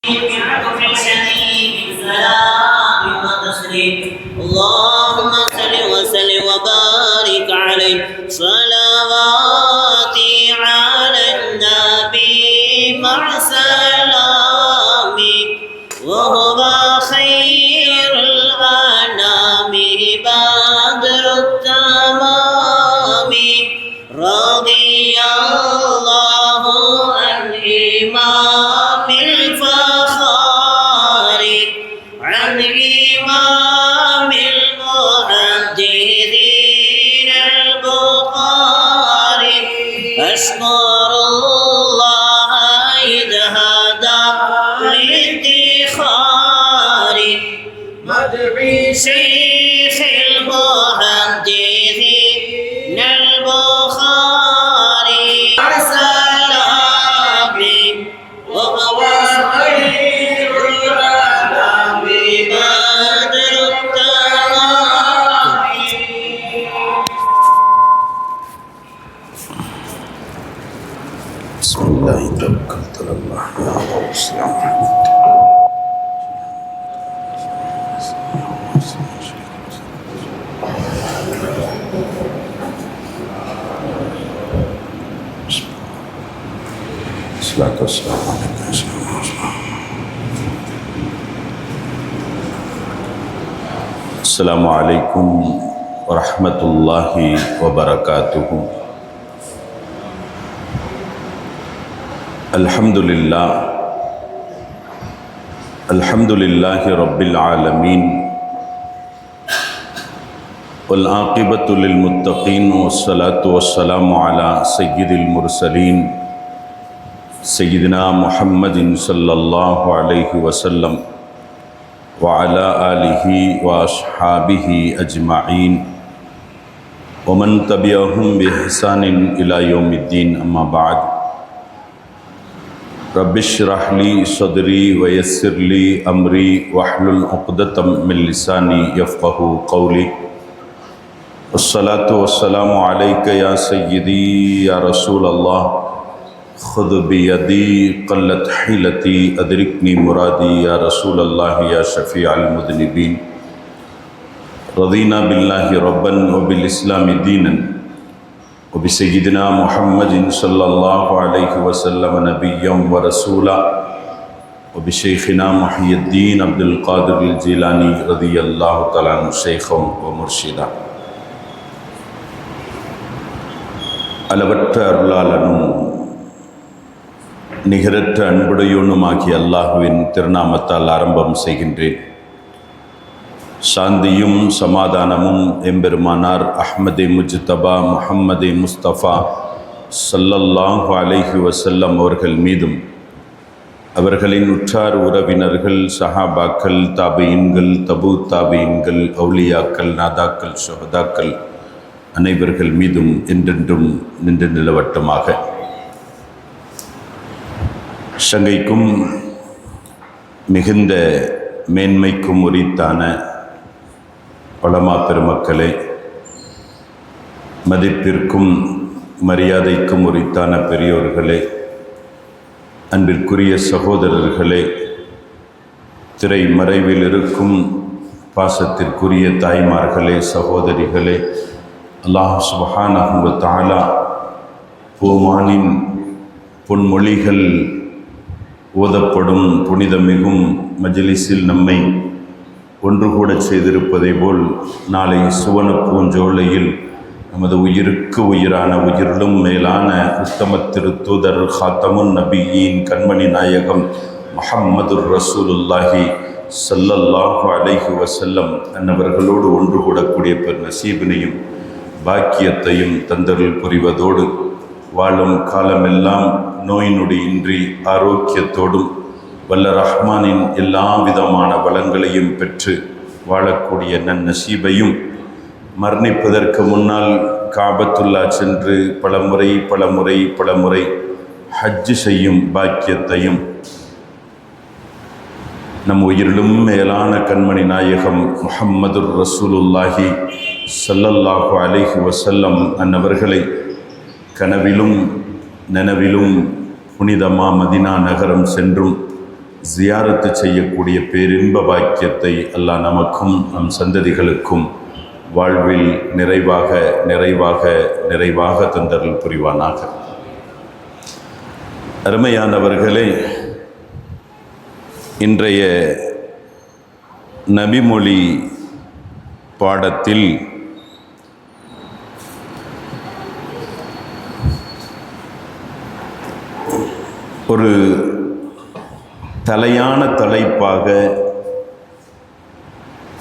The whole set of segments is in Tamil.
اللهم صل وسلم وبارك عليه صلواتي على النبي مع سلامي وهو خير الأنام بدر التمام رضي الله عن إمام الفخار عن إمام المحدثين البخاري أشكر الله إذ هدى للادخار مدعي شيخ المحدثين البخاري سلامي وهو خير الأنام بدر التمام. بسم الله توكلت على الله يا رب السلام الصلاة والسلام عليك يا سيدنا محمد. السلام عليكم ورحمة الله وبركاته. الحمد لله رب العالمين والعاقبة للمتقين والصلاة والسلام على سيد المرسلين سيدنا محمد صلى الله عليه وسلم وعلى آله وأصحابه أجمعين ومن تبعهم بإحسان إلى يوم الدين. أما بعد، رب اشرح لي صدري ويسر لي أمري واحلل عقدة من لساني يفقهوا قولي. والصلاة والسلام عليك يا سيدي يا رسول الله، خذ بيدي قلت حيلتي أدركني مرادي يا رسول الله يا شفيع المذنبين. رضينا بالله ربا وبالإسلام دينا وبسيدنا محمد صلى الله عليه وسلم نبيا ورسولا وبشيخنا محي الدين عبد القادر الجيلاني رضي الله تعالى عنه شيخا ومرشدا. அளவற்ற அருளாளனும் நிகரற்ற அன்புடையோனுமாகிய அல்லாஹுவின் திருநாமத்தால் ஆரம்பம் செய்கின்றேன். சாந்தியும் சமாதானமும் எம்பெருமானார் அஹ்மதே முஜ்தபா முஹம்மதே முஸ்தபா ஸல்லல்லாஹு அலைஹி வஸல்லம் அவர்கள் மீதும் அவர்களின் உற்றார் உறவினர்கள் சஹாபாக்கள் தாபியின்கள் தபு தாபியின்கள் அவுலியாக்கள் நாதாக்கள் ஷுஹதாக்கள் அனைவர்கள் மீதும் என்றென்றும் நின்று நிலவட்டமாக. சங்கைக்கும் மிகுந்த மேன்மைக்கும் உரித்தான பலமா பெருமக்களே, மதிப்பிற்கும் மரியாதைக்கும் உரித்தான பெரியோர்களே, அன்பிற்குரிய சகோதரர்களே, திரை மறைவில் இருக்கும் பாசத்திற்குரிய தாய்மார்களே, சகோதரிகளே, அல்லாஹ் சுப்ஹானஹு வ தஆலா பூமானின் பொன்மொழிகள் ஓதப்படும் புனிதமிகும் மஜ்லிஸில் நம்மை ஒன்று கூட செய்திருப்பதை போல் நாளை சுவன பூஞ்சோலையில் நமது உயிருக்கு உயிரான உயிரிலும் மேலான உத்தம திருத்தூதர் ஹாத்தமுன் நபியின் கண்மணி நாயகம் முஹம்மதுர் ரசூலுல்லாஹி ஸல்லல்லாஹு அலைஹி வஸல்லம் அன்னவர்களோடு ஒன்று கூடக்கூடிய பெரு நசீபினையும் பாக்கியத்தையும் தந்தருள் புரிவதோடு வாழும் காலமெல்லாம் நோய் நொடியின்றி ஆரோக்கியத்தோடும் வல்ல ரஹ்மானின் எல்லா விதமான வளங்களையும் பெற்று வாழக்கூடிய நன்னசீபையும், மரணிப்பதற்கு முன்னால் காபத்துல்லா சென்று பலமுறை ஹஜ்ஜு செய்யும் பாக்கியத்தையும் நம் உயிரிலும் மேலான கண்மணி நாயகம் முஹம்மதுர் ரசூலுல்லாஹி ஸல்லல்லாஹு அலைஹி வஸல்லம் அன்னவர்களை கனவிலும் நனவிலும் புனிதமா மதினா நகரம் சென்றும் ஜியாரத்து செய்யக்கூடிய பேரின்ப பாக்கியத்தை அல்லாஹ் நமக்கும் நம் சந்ததிகளுக்கும் வாழ்வில் நிறைவாக நிறைவாக நிறைவாக தந்தருள் புரிவானாக. அருமையானவர்களே, இன்றைய நபிமொழி பாடத்தில் ஒரு தலையான தலைப்பாக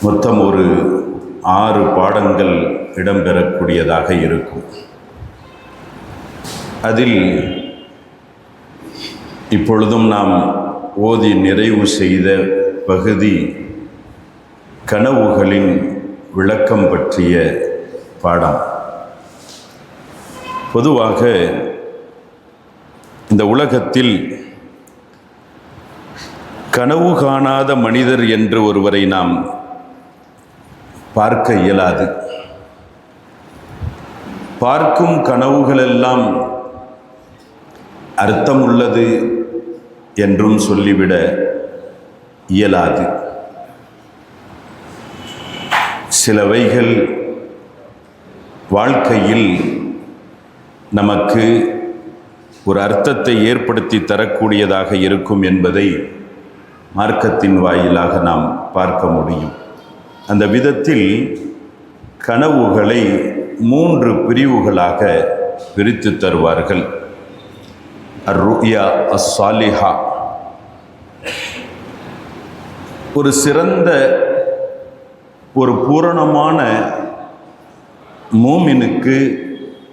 மொத்தம் ஒரு 6 பாடங்கள் இடம்பெறக்கூடியதாக இருக்கும். அதில் இப்பொழுதும் நாம் ஓதி நிறைவு செய்த பகுதி கனவுகளின் விளக்கம் பற்றிய பாடம். பொதுவாக இந்த உலகத்தில் கனவு காணாத மனிதர் என்று ஒருவரை நாம் பார்க்க இயலாது. பார்க்கும் கனவுகளெல்லாம் அர்த்தமுள்ளது என்றும் சொல்லிவிட இயலாது. சிலவைகள் வாழ்க்கையில் நமக்கு ஒரு அர்த்தத்தை ஏற்படுத்தி தரக்கூடியதாக இருக்கும் என்பதை மார்க்கத்தின் வாயிலாக நாம் பார்க்க முடியும். அந்த விதத்தில் கனவுகளை 3 பிரிவுகளாக பிரித்து தருவார்கள். அர்-ருயா அஸ்-சாலிஹா, ஒரு சிறந்த ஒரு பூரணமான மூமினுக்கு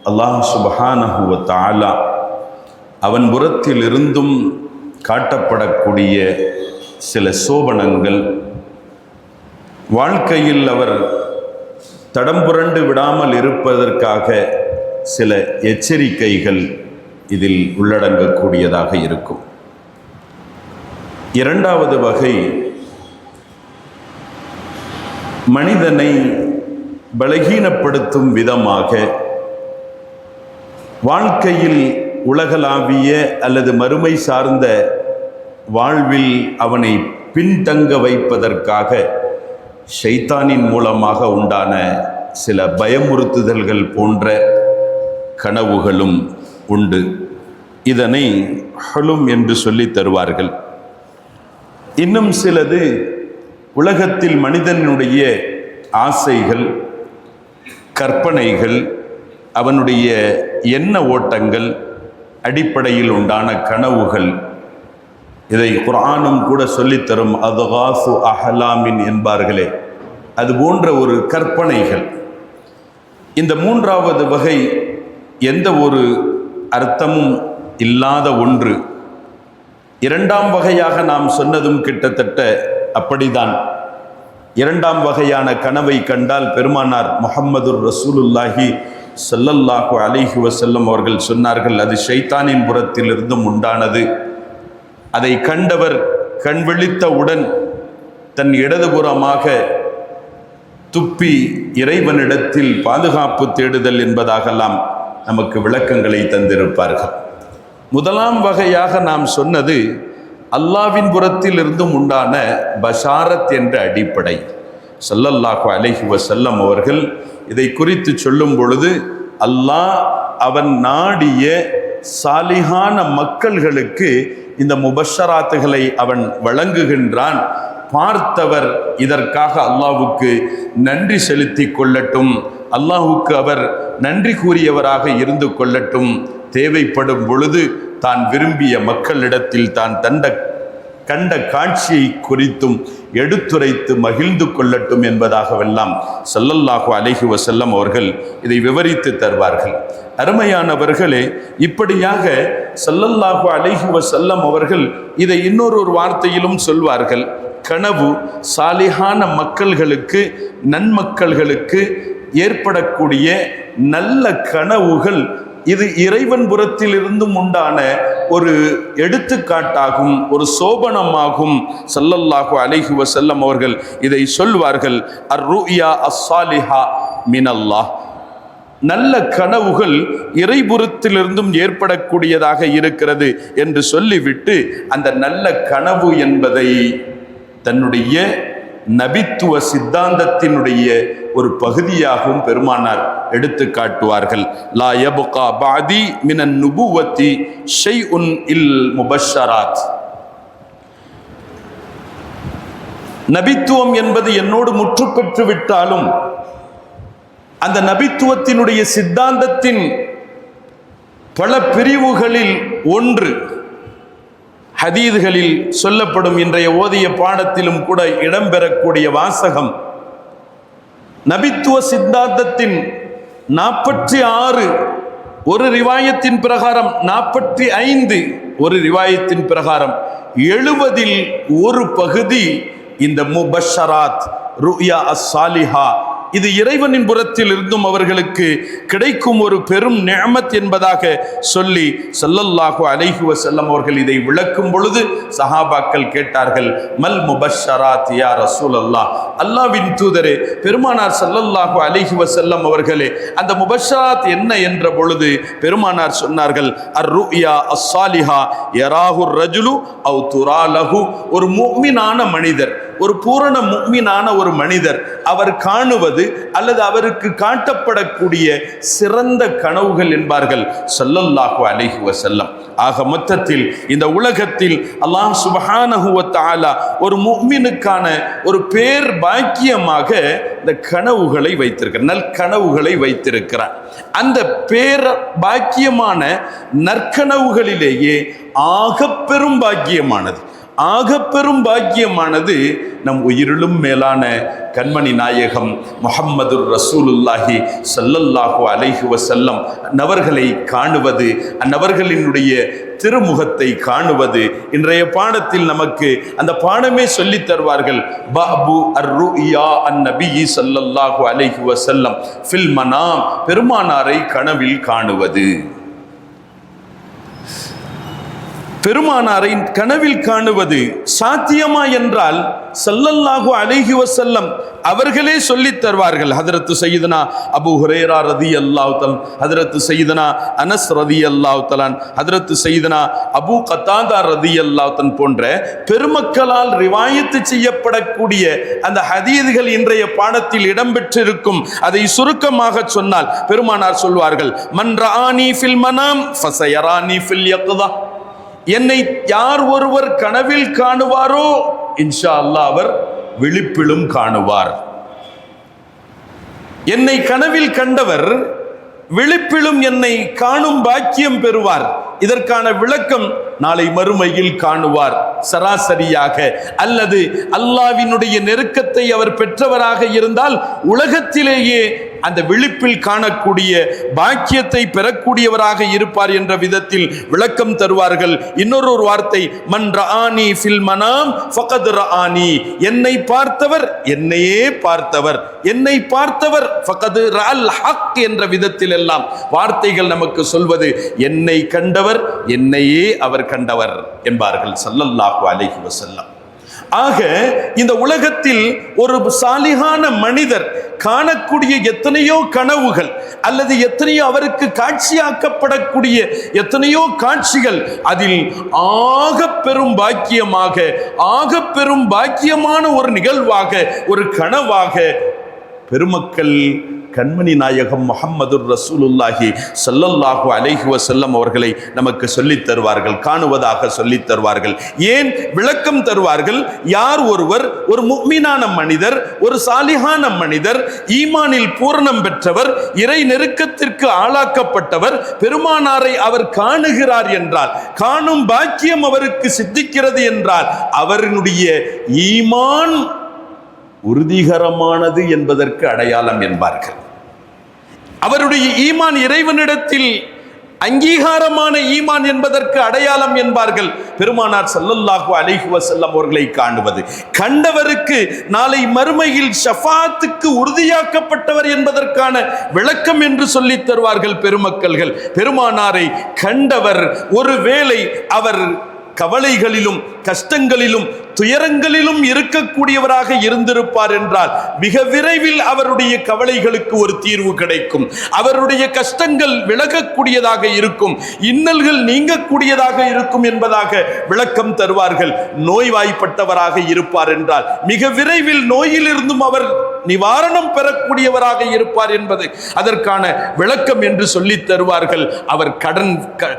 அல்லாஹ் சுப்ஹானஹு வ தஆலா அவன் புறத்திலிருந்தும் காட்டப்படக்கூடிய சில சோபனங்கள், வாழ்க்கையில் அவர் தடம் புரண்டு விடாமல் இருப்பதற்காக சில எச்சரிக்கைகள் இதில் உள்ளடங்கக்கூடியதாக இருக்கும். 2வது வகை, மனிதனை பலகீனப்படுத்தும் விதமாக வாழ்க்கையில் உலகளாவிய அல்லது மறுமை சார்ந்த வாழ்வில் அவனை பின்தங்க வைப்பதற்காக ஷைத்தானின் மூலமாக உண்டான சில பயமுறுத்துதல்கள் போன்ற கனவுகளும் உண்டு. இதனை ஹலும் என்று சொல்லி தருவார்கள். இன்னும் சிலது உலகத்தில் மனிதனுடைய ஆசைகள், கற்பனைகள், அவனுடைய எண்ண ஓட்டங்கள் அடிப்படையில் உண்டான கனவுகள். இதை குர்ஆனும் கூட சொல்லித்தரும். அதுகாசு அஹ்லாமின் என்பார்களே, அது போன்ற ஒரு கற்பனைகள். இந்த 3வது வகை எந்த ஒரு அர்த்தமும் இல்லாத ஒன்று. 2ஆம் வகையாக நாம் சொன்னதும் கிட்டத்தட்ட அப்படிதான். 2ஆம் வகையான கனவை கண்டால் பெருமானார் முஹம்மதுர் ரசூலுல்லாஹி ஸல்லல்லாஹு அலைஹி வஸல்லம் அவர்கள் சொன்னார்கள், அது ஷைத்தானின் புறத்திலிருந்தும் உண்டானது. அதை கண்டவர் கண் விழித்தவுடன் தன் இடதுபுறமாக துப்பி இறைவனிடத்தில் பாதுகாப்பு தேடுதல் என்பதாகலாம் நமக்கு விளக்கங்களை தந்திருப்பார்கள். 1ஆம் வகையாக நாம் சொன்னது அல்லாஹ்வின் புறத்திலிருந்தும் உண்டான பஷாரத் என்ற அடிப்படை. ஸல்லல்லாஹு அலைஹி வஸல்லம் அவர்கள் இதை குறித்து சொல்லும் பொழுது, அல்லாஹ் அவன் நாடிய சாலிஹான மக்கள்களுக்கு இந்த முபஷராத்துகளை அவன் வழங்குகின்றான். பார்த்தவர் இதற்காக அல்லாஹ்வுக்கு நன்றி செலுத்தி கொள்ளட்டும், அல்லாஹ்வுக்கு அவர் நன்றி கூறியவராக இருந்து கொள்ளட்டும். தேவைப்படும் பொழுது தான் விரும்பிய மக்களிடத்தில் தான் கண்ட காட்சியை குறித்தும் எடுத்துரைத்து மகிழ்ந்து கொள்ளட்டும் என்பதாகவெல்லாம் ஸல்லல்லாஹு அலைஹி வஸல்லம் அவர்கள் இதை விவரித்து தருவார்கள். அருமையானவர்களே, இப்படியாக ஸல்லல்லாஹு அலைஹி வஸல்லம் அவர்கள் இதை இன்னொரு வார்த்தையிலும் சொல்வார்கள். கனவு சாலிஹான மக்கள்களுக்கு, நன்மக்கள்களுக்கு ஏற்படக்கூடிய நல்ல கனவுகள் இது இறைவன் புறத்திலிருந்தும் உண்டான ஒரு எடுத்துக்காட்டாகும், ஒரு சோபனமாகும். ஸல்லல்லாஹு அலைஹி வஸல்லம் அவர்கள் இதை சொல்வார்கள். அர்-ருயா அஸ்-சாலிஹா மினல்லாஹ். நல்ல கனவுகள் இறைபுறத்திலிருந்தும் ஏற்படக்கூடியதாக இருக்கிறது என்று சொல்லிவிட்டு அந்த நல்ல கனவு என்பதை தன்னுடைய நபித்துவ சித்தாந்தத்தினுடைய ஒரு பகுதியாகவும் பெருமானார் எடுத்து காட்டுவார்கள். லா யப்கா பாதி மினன் நுபுவத்தி ஷைஉன் இல் முபஷ்ஷராத். நபித்துவம் என்பது என்னோடு முற்று பெற்று விட்டாலும் அந்த நபித்துவத்தினுடைய சித்தாந்தத்தின் பல பிரிவுகளில் ஒன்று ஹதீதுகளில் சொல்லப்படும் இன்றைய ஓதிய பாடத்திலும் கூட இடம்பெறக்கூடிய வாசகம், நபித்துவ சித்தாந்தத்தின் 46 ஒரு ரிவாயத்தின் பிரகாரம் 45 ஒரு ரிவாயத்தின் பிரகாரம் 70 ஒரு பகுதி இந்த முபஷ்ஷராத் ருயா அஸ்ஸாலிஹா, இது இறைவனின் புறத்தில் இருந்தும் அவர்களுக்கு கிடைக்கும் ஒரு பெரும் நிஅமத் என்பதாக சொல்லி ஸல்லல்லாஹு அலைஹி வஸல்லம் அவர்கள் இதை விளக்கும் பொழுது சஹாபாக்கள் கேட்டார்கள், மல் முபஷ்ஷராத் யா ரசூலல்லாஹ், அல்லாஹ்வின் தூதரே பெருமானார் ஸல்லல்லாஹு அலைஹி வஸல்லம் அவர்களே அந்த முபஷ்ஷராத் என்ன என்ற பொழுது பெருமானார் சொன்னார்கள், அர் ருயா அஸ்ஸாலிஹா யராஹு ரஜுலு அவ் துராலஹு, ஒரு முஃமினான மனிதர், ஒரு பூரண முஃமினான ஒரு மனிதர் அவர் காணுவது அல்லது அவருக்கு காட்டப்படக்கூடிய சிறந்த கனவுகள் என்பார்கள் ஸல்லல்லாஹு அலைஹி வஸல்லம். ஆக மொத்தத்தில் இந்த உலகத்தில் அல்லாஹ் சுப்ஹானஹு வ தஆலா ஒரு முஃமினுக்கான ஒரு பேர் பாக்கியமாக இந்த கனவுகளை வைத்திருக்கிறார், நற்கனவுகளை வைத்திருக்கிறார். அந்த பேர் பாக்கியமான நற்கனவுகளிலேயே ஆகப்பெரும் பாக்கியமானது நம் உயிரிலும் மேலான கண்மணி நாயகம் முஹம்மதுர் ரசூலுல்லாஹி ஸல்லல்லாஹு அலைஹி வஸல்லம் நவர்களை காணுவது, அந்நவர்களினுடைய திருமுகத்தை காணுவது. இன்றைய பாடத்தில் நமக்கு அந்த பாடமே சொல்லித் தருவார்கள். பாபு அர் ருயா அன் நபி ஸல்லல்லாஹு அலைஹி வஸல்லம் ஃபில் மனாம், பெருமானாரை கனவில் காணுவது. பெருமானாரை கனவில் காணுவது சாத்தியமா என்றால் ஸல்லல்லாஹு அலைஹி வஸல்லம் அவர்களே சொல்லித் தருவார்கள். ஹதரத்து சையதுனா அபூ ஹுரைரா ரலியல்லாஹு தஆலா, ஹதரத்து சையதுனா அனஸ் ரலியல்லாஹு தஆலா, ஹதரத்து சையதுனா அபூ கத்தாதா ரலியல்லாஹு தஆலா போன்ற பெருமக்களால் ரிவாயத்து செய்யப்படக்கூடிய அந்த ஹதீதுகள் இன்றைய பாடத்தில் இடம்பெற்றிருக்கும். அதை சுருக்கமாக சொன்னால் பெருமானார் சொல்வார்கள், மன் ரஆனி ஃபில் மனாம் ஃபஸயரானி ஃபில் யக்தா, என்னை யார் ஒருவர் கனவில் காணுவாரோ இன்ஷா அல்லாஹ் அவர் விழிப்பிலும் காணுவார். என்னை கனவில் கண்டவர் விழிப்பிலும் என்னை காணும் பாக்கியம் பெறுவார். இதற்கான விளக்கம் நாளை மறுமையில் காணுவார் சராசரியாக. அல்லது அல்லாஹ்வினுடைய நெருக்கத்தை அவர் பெற்றவராக இருந்தால் உலகத்திலேயே அந்த விழிப்பில் காணக்கூடிய பாக்கியத்தை பெறக்கூடியவராக இருப்பார் என்ற விதத்தில் விளக்கம் தருவார்கள். இன்னொரு வார்த்தை, மன் ரஆனி ஃபில் மனாம் ஃபகத் ரஆனி, என்னை பார்த்தவர் என்னையே பார்த்தவர், என்னை பார்த்தவர் ஃபகத் ரஅல் ஹக் என்ற விதத்தில் எல்லாம் வார்த்தைகள் நமக்கு சொல்வது, என்னை கண்டவர் என்னையே அவர் கண்டவர் என்பார்கள் ஸல்லல்லாஹு அலைஹி வஸல்லம். ஆக இந்த உலகத்தில் ஒரு சாலிகான மனிதர் காணக்கூடிய எத்தனையோ கனவுகள் அல்லது எத்தனையோ அவருக்கு காட்சியாக்கப்படக்கூடிய எத்தனையோ காட்சிகள், அதில் ஆகப்பெரும் பாக்கியமான ஒரு நிகழ்வாக, ஒரு கனவாக பெருமக்கள் கண்மணி நாயகம் முஹம்மதுர் ரசூலுல்லாஹி ஸல்லல்லாஹு அலைஹி வஸல்லம் அவர்களை நமக்கு சொல்லித் தருவார்கள், காணுவதாக சொல்லித் தருவார்கள். ஏன் விளக்கம் தருவார்கள்? யார் ஒருவர் ஒரு முஃமினான மனிதர், ஒரு சாலிஹான மனிதர், ஈமானில் பூரணம் பெற்றவர், இறை நெருக்கத்திற்கு ஆளாக்கப்பட்டவர், பெருமானாரை அவர் காணுகிறார் என்றால், காணும் பாக்கியம் அவருக்கு சித்திக்கிறது என்றால் அவருடைய ஈமான் உறுதிகரமானது என்பதற்கு அடையாளம் என்பார்கள். அவருடைய ஈமான் இறைவனிடத்தில் அங்கீகாரமான ஈமான் என்பதற்கு அடையாளம் என்பார்கள். பெருமானார் ஸல்லல்லாஹு அலைஹி வஸல்லம் அவர்களை காணுவது, கண்டவருக்கு நாளை மறுமையில் ஷஃபாத்துக்கு உறுதியாக்கப்பட்டவர் என்பதற்கான விளக்கம் என்று சொல்லித் தருவார்கள் பெருமக்கள்கள். பெருமானாரை கண்டவர் ஒருவேளை அவர் கவலைகளிலும் கஷ்டங்களிலும் துயரங்களிலும் இருக்கக்கூடியவராக இருந்திருப்பார் என்றால் மிக விரைவில் அவருடைய கவலைகளுக்கு ஒரு தீர்வு கிடைக்கும், அவருடைய கஷ்டங்கள் விலகக்கூடியதாக இருக்கும், இன்னல்கள் நீங்கக்கூடியதாக இருக்கும் என்பதாக விளக்கம் தருவார்கள். நோய்வாய்ப்பட்டவராக இருப்பார் என்றால் மிக விரைவில் நோயிலிருந்தும் அவர் நிவாரணம் பெறக்கூடியவராக இருப்பார் என்பது அதற்கான விளக்கம் என்று சொல்லித் தருவார்கள். அவர்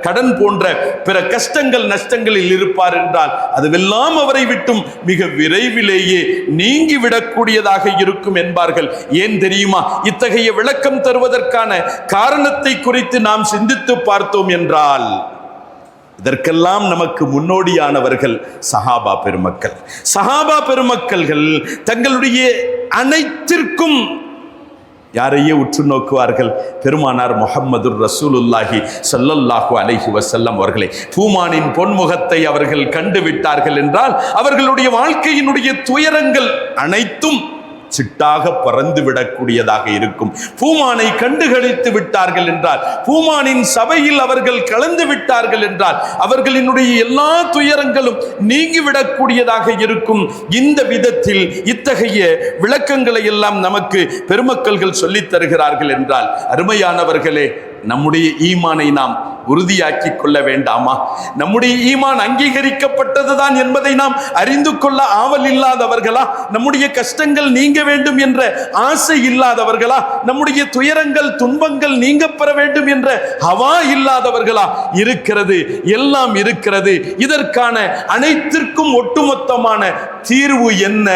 கடன் போன்ற பிற கஷ்டங்கள் நஷ்டங்களில் இருப்பார் என்றால் அதுவெல்லாம் அவரை விட்டும் மிக விரைவிலேயே நீங்கிவிடக்கூடியதாக இருக்கும் என்பார்கள். ஏன் தெரியுமா? இத்தகைய விளக்கம் தருவதற்கான காரணத்தை குறித்து நாம் சிந்தித்து பார்த்தோம் என்றால் இதற்கெல்லாம் நமக்கு முன்னோடியானவர்கள் சஹாபா பெருமக்கள். சஹாபா பெருமக்கள்கள் தங்களுடைய அனைத்திற்கும் யாரையே உற்று நோக்குவார்கள்? பெருமானார் முஹம்மது ரசூலுல்லாஹி ஸல்லல்லாஹு அலைஹி வஸல்லம் அவர்களை. பூமானின் பொன்முகத்தை அவர்கள் கண்டு விட்டார்கள் என்றால் அவர்களுடைய வாழ்க்கையினுடைய துயரங்கள் அனைத்தும் சிட்டாக பறந்து விடக்கூடியதாக இருக்கும். பூமானை கண்டுகளித்து விட்டார்கள் என்றால், பூமானின் சபையில் அவர்கள் கலந்து விட்டார்கள் என்றால் அவர்களினுடைய எல்லா துயரங்களும் நீங்கிவிடக்கூடியதாக இருக்கும். இந்த விதத்தில் இத்தகைய விளக்கங்களை எல்லாம் நமக்கு பெருமக்கள்கள் சொல்லித் தருகிறார்கள் என்றால், அருமையானவர்களே, நம்முடைய ஈமானை நாம் உறுதியாக்கி கொள்ள வேண்டாமா? நம்முடைய ஈமான் அங்கீகரிக்கப்பட்டதுதான் என்பதை நாம் அறிந்து கொள்ள ஆவல் இல்லாதவர்களா? நம்முடைய கஷ்டங்கள் நீங்க வேண்டும் என்ற ஆசை இல்லாதவர்களா? நம்முடைய துயரங்கள் துன்பங்கள் நீங்க பெற வேண்டும் என்ற ஹவா இல்லாதவர்களா? இருக்கிறது, எல்லாம் இருக்கிறது. இதற்கான அனைத்திற்கும் ஒட்டுமொத்தமான தீர்வு என்ன?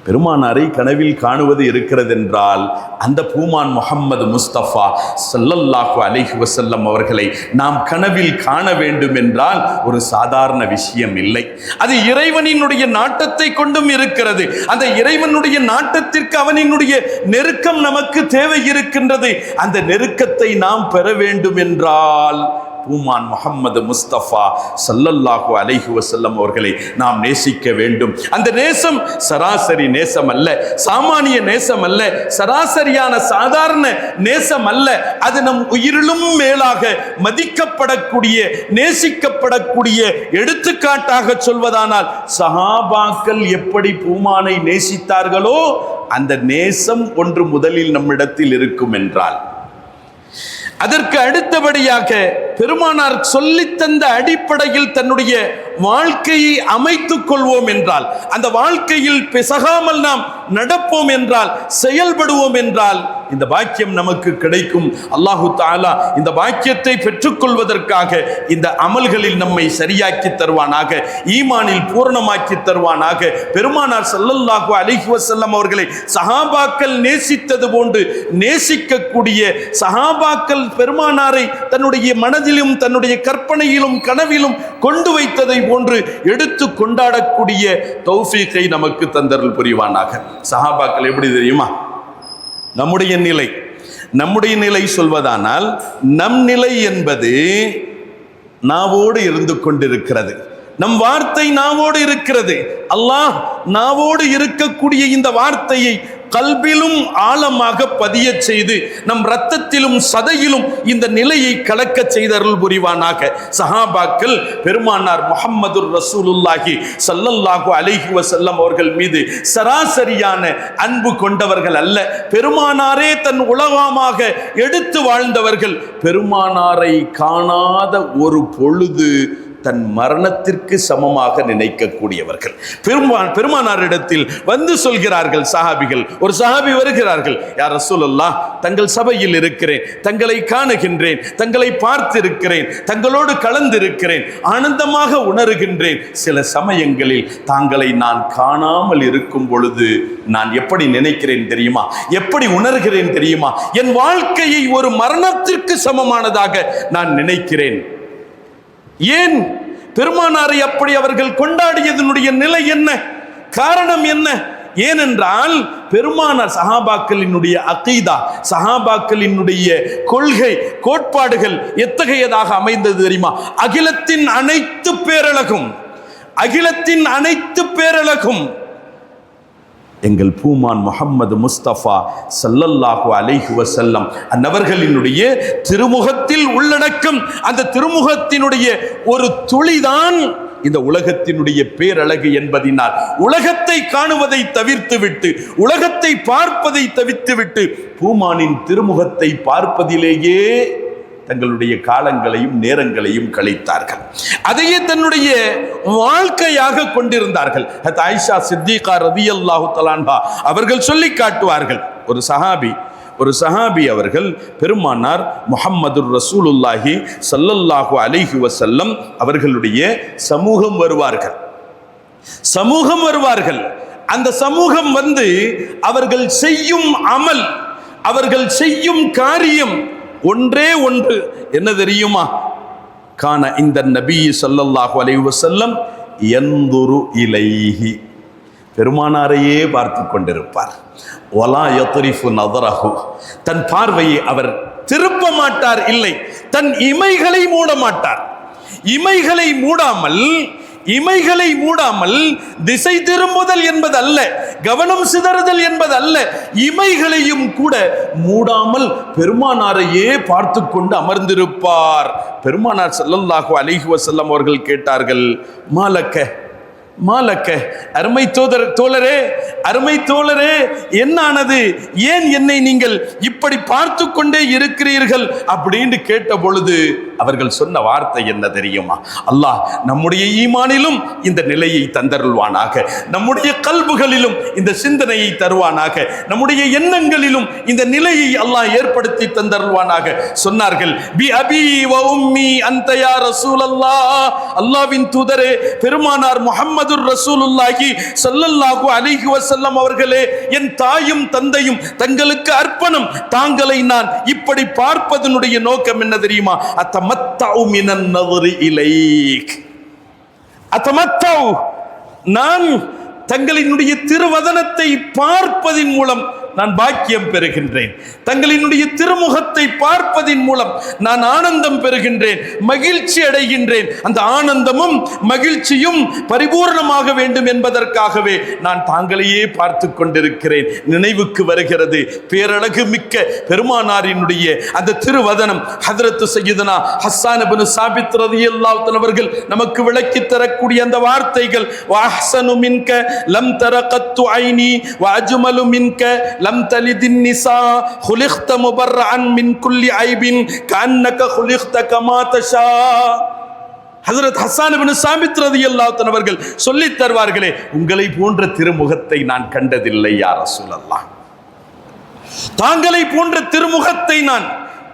பெருமானாரை கனவில் காணுவது இருக்கிறது என்றால் அந்த பூமான் முஹம்மது முஸ்தபா ஸல்லல்லாஹு அலைஹி வஸல்லம் அவர்களை நாம் கனவில் காண வேண்டும் என்றால் ஒரு சாதாரண விஷயம் இல்லை. அது இறைவனினுடைய நாட்டத்தை கொண்டும் இருக்கிறது. அந்த இறைவனுடைய நாட்டத்திற்கு அவனினுடைய நெருக்கம் நமக்கு தேவை இருக்கின்றது. அந்த நெருக்கத்தை நாம் பெற வேண்டும் என்றால் பூமான் முஹம்மது முஸ்தபா ஸல்லல்லாஹு அலைஹி வஸல்லம் அவர்களை நாம் நேசிக்க வேண்டும். அந்த நேசம் சராசரி நேசம் அல்ல, சாமானிய நேசம் அல்ல, சராசரியான சாதாரண நேசம் அல்ல. அது நம் உயிரிலும் மேலாக மதிக்கப்படக்கூடிய நேசிக்கப்படக்கூடிய எடுத்துக்காட்டாக சொல்வதானால் சஹாபாக்கள் எப்படி பூமானை நேசித்தார்களோ அந்த நேசம் ஒன்று முதலில் நம்மிடத்தில் இருக்கும் என்றால், அதற்கு அடுத்தபடியாக பெருமானார் சொல்லித்தந்த அடிப்படையில் தன்னுடைய வாழ்க்கையை அமைத்துக் கொள்வோம் என்றால், அந்த வாழ்க்கையில் பிசகாமல் நாம் நடப்போம் என்றால், செயல்படுவோம் என்றால் இந்த பாக்கியம் நமக்கு கிடைக்கும். அல்லாஹு தஆலா இந்த பாக்கியத்தை பெற்றுக்கொள்வதற்காக இந்த அமல்களில் நம்மை சரியாக்கி தருவானாக, ஈமானில் பூர்ணமாக்கி தருவானாக. பெருமானார் ஸல்லல்லாஹு அலைஹி வஸல்லம் அவர்களை சஹாபாக்கள் நேசித்தது போன்று நேசிக்கக்கூடிய சஹாபாக்கள் பெருமானாரை தன்னுடைய மனதிலும் தன்னுடைய கற்பனையிலும் கனவிலும் கொண்டு வைத்ததை போன்று எடுத்து கொண்டாடக்கூடிய தௌஃபீகை நமக்கு தந்தருள் புரிவானாக. சஹாபாக்கள் எப்படி தெரியுமா? நம்முடைய நிலை சொல்வதானால் நம் நிலை என்பது நாவோடு இருந்து கொண்டிருக்கிறது. நம் வார்த்தை நாவோடு இருக்கிறது. அல்லாஹ் நாவோடு இருக்கக்கூடிய இந்த வார்த்தையை கல்பிலும் ஆழமாக பதிய செய்து நம் இரத்தத்திலும் சதையிலும் இந்த நிலையை கலக்க செய்தருள் புரிவானாக. சஹாபாக்கள் பெருமானார் முஹம்மது ரசூலுல்லாஹி ஸல்லல்லாஹு அலைஹி வஸல்லம் அவர்கள் மீது சராசரியான அன்பு கொண்டவர்கள் அல்ல. பெருமானாரே தன் உலகமாக எடுத்து வாழ்ந்தவர்கள். பெருமானாரை காணாத ஒரு பொழுது தன் மரணத்திற்கு சமமாக நினைக்கக்கூடியவர்கள். பெருமானாரிடத்தில் வந்து சொல்கிறார்கள் சஹாபிகள். ஒரு சஹாபி வருகிறார்கள், யா ரசூலல்லாஹ், தங்கள் சபையில் இருக்கிறேன், தங்களை காணுகின்றேன், தங்களை பார்த்திருக்கிறேன், தங்களோடு கலந்திருக்கிறேன், ஆனந்தமாக உணர்கின்றேன். சில சமயங்களில் தாங்களை நான் காணாமல் இருக்கும் பொழுது நான் எப்படி நினைக்கிறேன் தெரியுமா? எப்படி உணர்கிறேன் தெரியுமா? என் வாழ்க்கையை ஒரு மரணத்திற்கு சமமானதாக நான் நினைக்கிறேன். ஏன் பெருமானாரை அப்படி அவர்கள் கொண்டாடியதனுடைய நிலை என்ன? காரணம் என்ன? ஏனென்றால் பெருமானார் சஹாபாக்களினுடைய அகீதா, சஹாபாக்களினுடைய கொள்கை கோட்பாடுகள் எத்தகையதாக அமைந்தது தெரியுமா? அகிலத்தின் அனைத்து பேரழகும் எங்கள் பூமான் முஹம்மது முஸ்தபா ஸல்லல்லாஹு அலைஹி வஸல்லம் அன்னவர்களினுடைய திருமுகத்தில் உள்ளடக்கம். அந்த திருமுகத்தினுடைய ஒரு துளிதான் இந்த உலகத்தினுடைய பேரழகு என்பதினால் உலகத்தை காணுவதை தவிர்த்து விட்டு, உலகத்தை பார்ப்பதை தவிர்த்து விட்டு, பூமானின் திருமுகத்தை பார்ப்பதிலேயே தங்களுடைய காலங்களையும் நேரங்களையும் கழித்தார்கள். அதையே தன்னுடைய வாழ்க்கையாக கொண்டிருந்தார்கள். ஆயிஷா சித்திகா ரலியல்லாஹு தஆலா அன்ஹா அவர்கள் சொல்லி காட்டுவார்கள், ஒரு சஹாபி அவர்கள் பெருமானார் முஹம்மதுர் ரசூலுல்லாஹி ஸல்லல்லாஹு அலைஹி வஸல்லம் அவர்களுடைய சமூகம் வருவார்கள். அந்த சமூகம் வந்து அவர்கள் செய்யும் அமல், அவர்கள் செய்யும் காரியம் ஒன்றே ஒன்று, என்ன தெரியுமா? கான இந்த நபி ஸல்லல்லாஹு அலைஹி வஸல்லம் யன்துரு இலைஹி, பெருமானாரையே பார்த்து கொண்டிருப்பார். வலா யத்ரிஃபு நதரஹு, தன் பார்வையை அவர் திருப்ப மாட்டார். இல்லை, தன் இமைகளை மூட மாட்டார். இமைகளை மூடாமல் திசை திரும்புதல் என்பது அல்ல, கவனம் சிதறுதல் என்பது அல்ல, இமைகளையும் கூட மூடாமல் பெருமானாரையே பார்த்து கொண்டு அமர்ந்திருப்பார். பெருமானார் ஸல்லல்லாஹு அலைஹி வஸல்லம் அவர்கள் கேட்டார்கள், மாலக்க, அருமை தோழரே, என்னானது? ஏன் என்னை நீங்கள் இப்படி பார்த்து கொண்டே இருக்கிறீர்கள் அப்படின்னு கேட்ட பொழுது அவர்கள் சொன்ன வார்த்தை என்ன தெரியுமா? அல்லாஹ் நம்முடைய ஈமானிலும் இந்த நிலையை தந்தருள்வானாக, நம்முடைய கல்புகளிலும் இந்த சிந்தனையை தருவானாக, நம்முடைய எண்ணங்களிலும் இந்த நிலையை அல்லாஹ் ஏற்படுத்தி தந்தருள்வானாக சொன்னார்கள். பி அபி வ உம்மி அன்த யா ரசூலல்லாஹ், அல்லாஹ்வின் தூதரே பெருமானார் முஹம்மதுர் ரசூலுல்லாஹி ஸல்லல்லாஹு அலைஹி வஸல்லம் அவர்களே, என் தாயும் தந்தையும் தங்களுக்கு அர்ப்பணம். தாங்களை நான் இப்படி பார்ப்பதனுடைய நோக்கம் என்ன தெரியுமா? அத்தமத்தஉ மினன் நظر இலைக், அத்தமத்தஉ, நான் தங்களினுடைய திருவதனத்தை பார்ப்பதின் மூலம் நான் பாக்கியம் பெறுகின்றேன். தங்களினுடைய திருமுகத்தை பார்ப்பதின் மூலம் நான் ஆனந்தம் பெறுகின்றேன், மகிழ்ச்சி அடைகின்றேன். அந்த ஆனந்தமும் மகிழ்ச்சியும் பரிபூர்ணமாக வேண்டும் என்பதற்காகவே நான் தாங்களையே பார்த்து கொண்டிருக்கிறேன். நினைவுக்கு வருகிறது பேரழகு மிக்க பெருமானாரினுடைய அந்த திருவதனம். ஹஜ்ரத் சய்யிதுனா ஹஸ்ஸான் இப்னு சாபித் ரலியல்லாஹு அன்ஹு அவர்கள் நமக்கு விளக்கி தரக்கூடிய அந்த வார்த்தைகள், வஅஹ்ஸனு மின்க லம் தரகத்து ஐனி வஅஜ்மலு மின்க லம் தலிதின் நிசா خلقت مبرعا من كل عيب كأنك خلقت كما تشاء. ஹஜ்ரத் ஹஸ்ஸான் இப்னு சாபித் ரலியல்லாஹு அன்ஹு அவர்கள் சொல்லி தருவார்களே, உங்களை போன்ற திருமுகத்தை நான் கண்டதில்லை யா ரசூலல்லாஹ், தாங்களை போன்ற திருமுகத்தை நான்,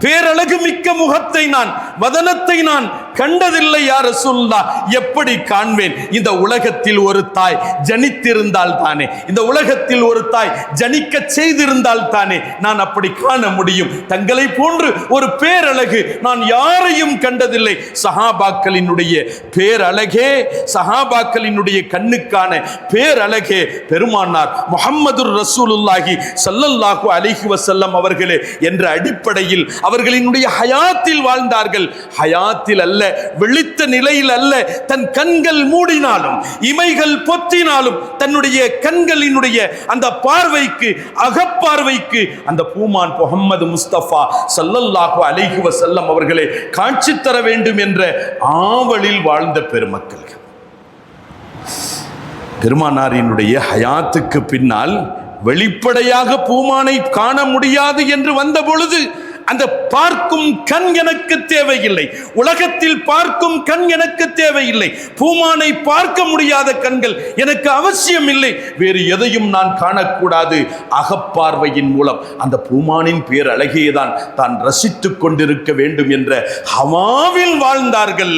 பேரழகு மிக்க முகத்தை நான், வதனத்தை நான் கண்டதில்லை யா ரசூலுல்லாஹ். எப்படி காண்பேன்? இந்த உலகத்தில் ஒரு தாய் ஜனித்திருந்தால் தானே, இந்த உலகத்தில் ஒரு தாய் ஜனிக்க செய்திருந்தால் தானே நான் அப்படி காண முடியும். தங்களை போன்று ஒரு பேரழகு நான் யாரையும் கண்டதில்லை. சஹாபாக்களினுடைய பேரழகே, சஹாபாக்களினுடைய கண்ணுக்கான பேரழகே பெருமானார் முஹம்மதுர் ரசூலுல்லாஹி ஸல்லல்லாஹு அலைஹி வஸல்லம் அவர்களே என்ற அடிப்படையில் அவர்களினுடைய ஹயாத்தில் வாழ்ந்தார்கள். ஹயாத்தில் அல்ல, விழித்த நிலையில் அல்ல, தன் கண்கள் மூடினாலும் இமைகள் பொத்தினாலும் தன்னுடைய கண்களினுடைய அந்த பார்வைக்கு, அகப்பார்வைக்கு அந்த பூமான் முஹம்மது முஸ்தபா ஸல்லல்லாஹு அலைஹி வஸல்லம் அவர்களே காட்சி தர வேண்டும் என்ற ஆவலில் வாழ்ந்த பெருமக்கள். பெருமானாரினுடைய ஹயாத்துக்கு பின்னால் வெளிப்படையாக பூமானை காண முடியாது என்று வந்த பொழுது அந்த பார்க்கும் கண் எனக்கு தேவையில்லை, உலகத்தில் பார்க்கும் கண் எனக்கு தேவையில்லை, பூமானை பார்க்க முடியாத கண்கள் எனக்கு அவசியம் இல்லை, வேறு எதையும் நான் காணக்கூடாது. அகப்பார்வையின் மூலம் அந்த பூமானின் பேரழகையை தான் ரசித்துக் கொண்டிருக்க வேண்டும் என்ற ஹவாவில் வாழ்ந்தார்கள்.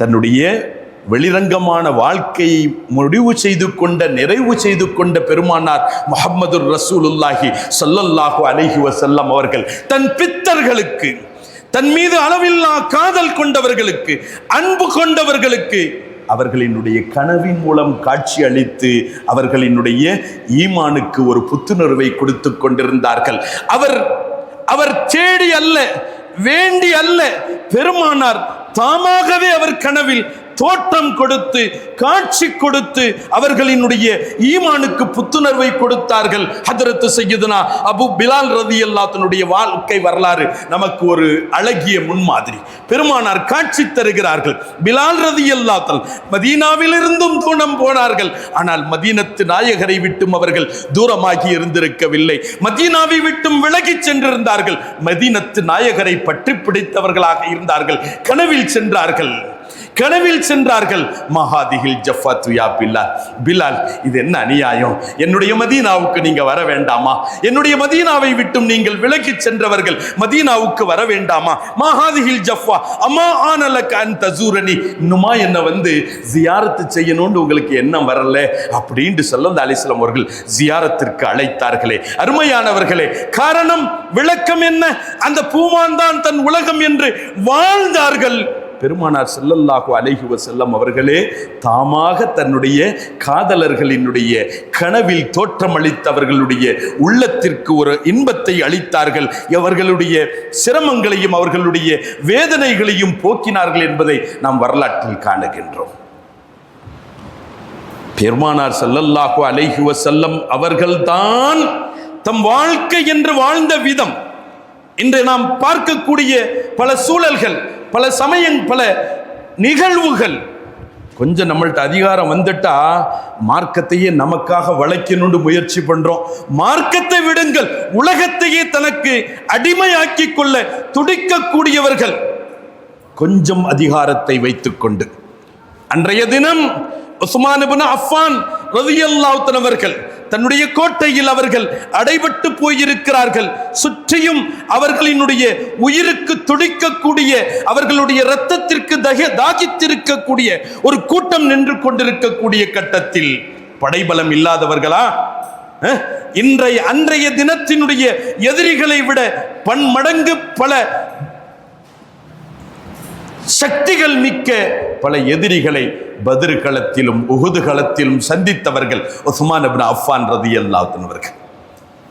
தன்னுடைய வெளிரங்கமான வாழ்க்கையை முடிவு செய்து கொண்ட, நிறைவு செய்து கொண்ட பெருமானார் முஹம்மதுர் ரசூலுல்லாஹி ஸல்லல்லாஹு அலைஹி வஸல்லம் அவர்கள் தன் பித்தர்களுக்கு, தன் மீது அளவில்லா காதல் கொண்டவர்களுக்கு, அன்பு கொண்டவர்களுக்கு அவர்களினுடைய கனவின் மூலம் காட்சி அளித்து அவர்களினுடைய ஈமானுக்கு ஒரு புத்துணர்வை கொடுத்து கொண்டிருந்தார்கள். அவர் தேடி அல்ல, வேண்டி அல்ல, பெருமானார் தாமாகவே அவர் கனவில் தோற்றம் கொடுத்து காட்சி கொடுத்து அவர்களினுடைய ஈமானுக்கு புத்துணர்வை கொடுத்தார்கள். ஹஜ்ரத் சய்யிதுனா அபு பிலால் ரலியல்லாஹு தன்னுடைய வாழ்க்கை வரலாறு நமக்கு ஒரு அழகிய முன்மாதிரி. பெருமானார் காட்சி தருகிறார்கள். பிலால் ரலியல்லாஹு மதீனாவில் இருந்தும் தூரம் போனார்கள். ஆனால் மதீனத்து நாயகரை விட்டும் அவர்கள் தூரமாகி இருந்திருக்கவில்லை. மதீனாவை விட்டும் விலகி சென்றிருந்தார்கள். மதீனத்து நாயகரை பற்றி பிடித்தவர்களாக இருந்தார்கள். கனவில் சென்றார்கள். மஹாதிஹில் ஜஃபாத்து யா பிலால், பிலால் இது என்ன அநியாயம், என்னுடைய மதீனாவுக்கு நீங்க வர வேண்டாமா? என்னுடைய மதீனாவை விட்டும் நீங்கள் விலகி சென்றவர்கள் மதீனாவுக்கு வர வேண்டாமா? மஹாதிஹில் ஜஃபா அமா ஆனலக அன் தஸூரனி, இன்னுமா என்ன வந்து ஜியாரத்து செய்யணும்னு உங்களுக்கு எண்ணம் வரல அப்படின்னு ஸல்லல்லாஹு அலைஹி வஸல்லம் அவர்கள் ஜியாரத்திற்கு அழைத்தார்களே. அருமையானவர்களே, காரணம் விளக்கம் என்ன? அந்த பூமான் தான் தன் உலகம் என்று வாழ்ந்தார்கள். பெருமானார் ஸல்லல்லாஹு அலைஹி வஸல்லம் அவர்களே தாமாக தன்னுடைய காதலர்களினுடைய கனவில் தோற்றமளித்தவர்களுடைய உள்ளத்திற்கு ஒரு இன்பத்தை அளித்தார்கள். அவர்களுடைய சிரமங்களையும் அவர்களுடைய வேதனைகளையும் போக்கினார்கள் என்பதை நாம் வரலாற்றில் காணுகின்றோம். பெருமானார் ஸல்லல்லாஹு அலைஹி வஸல்லம் அவர்கள்தான் தம் வாழ்க்கை என்று வாழ்ந்த விதம். இன்று நாம் பார்க்கக்கூடிய பல சூழல்கள், பல சமயம், பல நிகழ்வுகள், கொஞ்சம் நம்மள்ட்ட அதிகாரம் வந்துட்டா மார்க்கத்தையே நமக்காக வளைக்கணும்னு முயற்சி பண்றோம். மார்க்கத்தை விடுங்கள், உலகத்தையே தனக்கு அடிமையாக்கி கொள்ள துடிக்கக்கூடியவர்கள் கொஞ்சம் அதிகாரத்தை வைத்துக்கொண்டு. அன்றைய தினம் உஸ்மான் இப்னு அஃபான் ரலியல்லாஹு தஆலா அவர்கள் தன்னுடைய கோட்டையில் அவர்கள் அடைபட்டு போயிருக்கிறார்கள். சுற்றியும் அவர்களினுடைய உயிருக்கு துடிக்கக்கூடிய, அவர்களுடைய இரத்தத்திற்கு தாகித்திருக்கக்கூடிய ஒரு கூட்டம் நின்று கொண்டிருக்கக்கூடிய கட்டத்தில் படைபலம் இல்லாதவர்களா? அன்றைய தினத்தினுடைய எதிரிகளை விட பன்மடங்கு பல சக்திகள் மிக்க பல எதிரிகளை பத்ர் களத்திலும் உஹுது களத்திலும் சந்தித்தவர்கள் உஸ்மான் இப்னு அஃபான் ரலியல்லாஹு அன்ஹு அவர்கள்.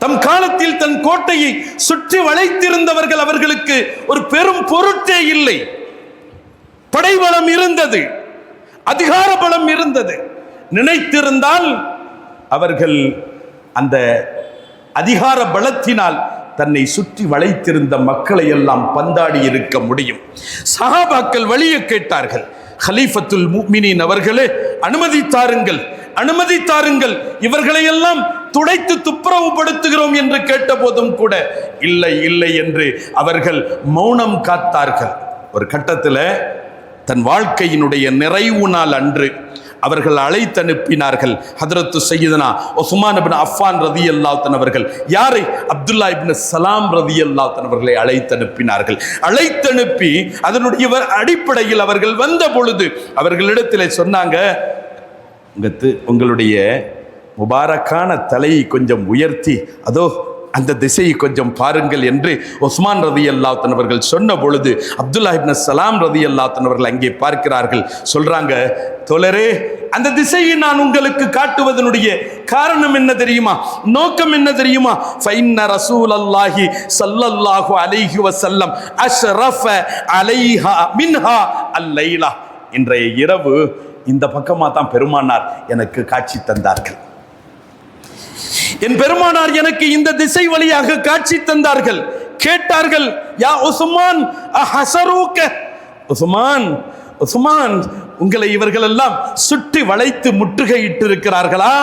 தம் காலத்தில் தன் கோட்டையை சுற்றி வளைத்திருந்தவர்கள். அவர்களுக்கு ஒரு பெரும் பொருட்டே இல்லை. படைபலம் இருந்தது, அதிகார பலம் இருந்தது. நினைத்திருந்தால் அவர்கள் அந்த அதிகார பலத்தினால் தன்னை சுற்றி வளைத்திருந்த மக்களை எல்லாம் பந்தாடி இருக்க முடியும். சஹாபாக்கள் வழியை கேட்டார்கள். ஹலீஃபத்துல் முஃமினீன் அவர்களே, அனுமதி தாருங்கள், இவர்களை எல்லாம் துடைத்து துப்புரவுபடுத்துகிறோம் என்று கேட்ட போதும் கூட இல்லை என்று அவர்கள் மௌனம் காத்தார்கள். ஒரு கட்டத்தில் தன் வாழ்க்கையினுடைய நிறைவு நாள் அன்று அவர்கள் அழைத்தனுப்பினார்கள். ஹதரத்து சய்யிதுனா உஸ்மான் இப்னு அஃபான் ரலியல்லாஹு அன்ஹு அவர்கள் யாரை? அப்துல்லா இப்னு சலாம் ரலியல்லாஹு அன்ஹு அவர்களை அழைத்தனுப்பினார்கள். அழைத்தனுப்பி அதனுடைய அடிப்படையில் அவர்கள் வந்த பொழுது அவர்களிடத்தில் சொன்னாங்க, உங்களுடைய முபாரக்கான தலையை கொஞ்சம் உயர்த்தி அதோ அந்த திசையை கொஞ்சம் பாருங்கள் என்று உஸ்மான் ரலியல்லாஹு அன்ஹு அவர்கள் சொன்ன பொழுது அப்துல்லா இப்னு சலாம் ரலியல்லாஹு அன்ஹு அவர்கள் அங்கே பார்க்கிறார்கள். சொல்றாங்க, தோழரே, அந்த திசையை நான் உங்களுக்கு காட்டுவதனுடைய காரணம் என்ன தெரியுமா? நோக்கம் என்ன தெரியுமா? ஃபைன்ன ரசூலல்லாஹி ஸல்லல்லாஹு அலைஹி வஸல்லம் அஷ்ரஃப அலைஹா மின்ஹா அல்லைலா. இன்றைய இரவு இந்த பக்கமா தான் பெருமானார் எனக்கு காட்சி தந்தார்கள். என் பெருமானார் எனக்கு இந்த திசை வழியாக காட்சி தந்தார்கள். கேட்டார்கள், யா உஸ்மான் அஹஸரூக, உஸ்மான் உங்களை இவர்கள் எல்லாம் சுற்றி வளைத்து முற்றுகையிட்டு இருக்கிறார்களா?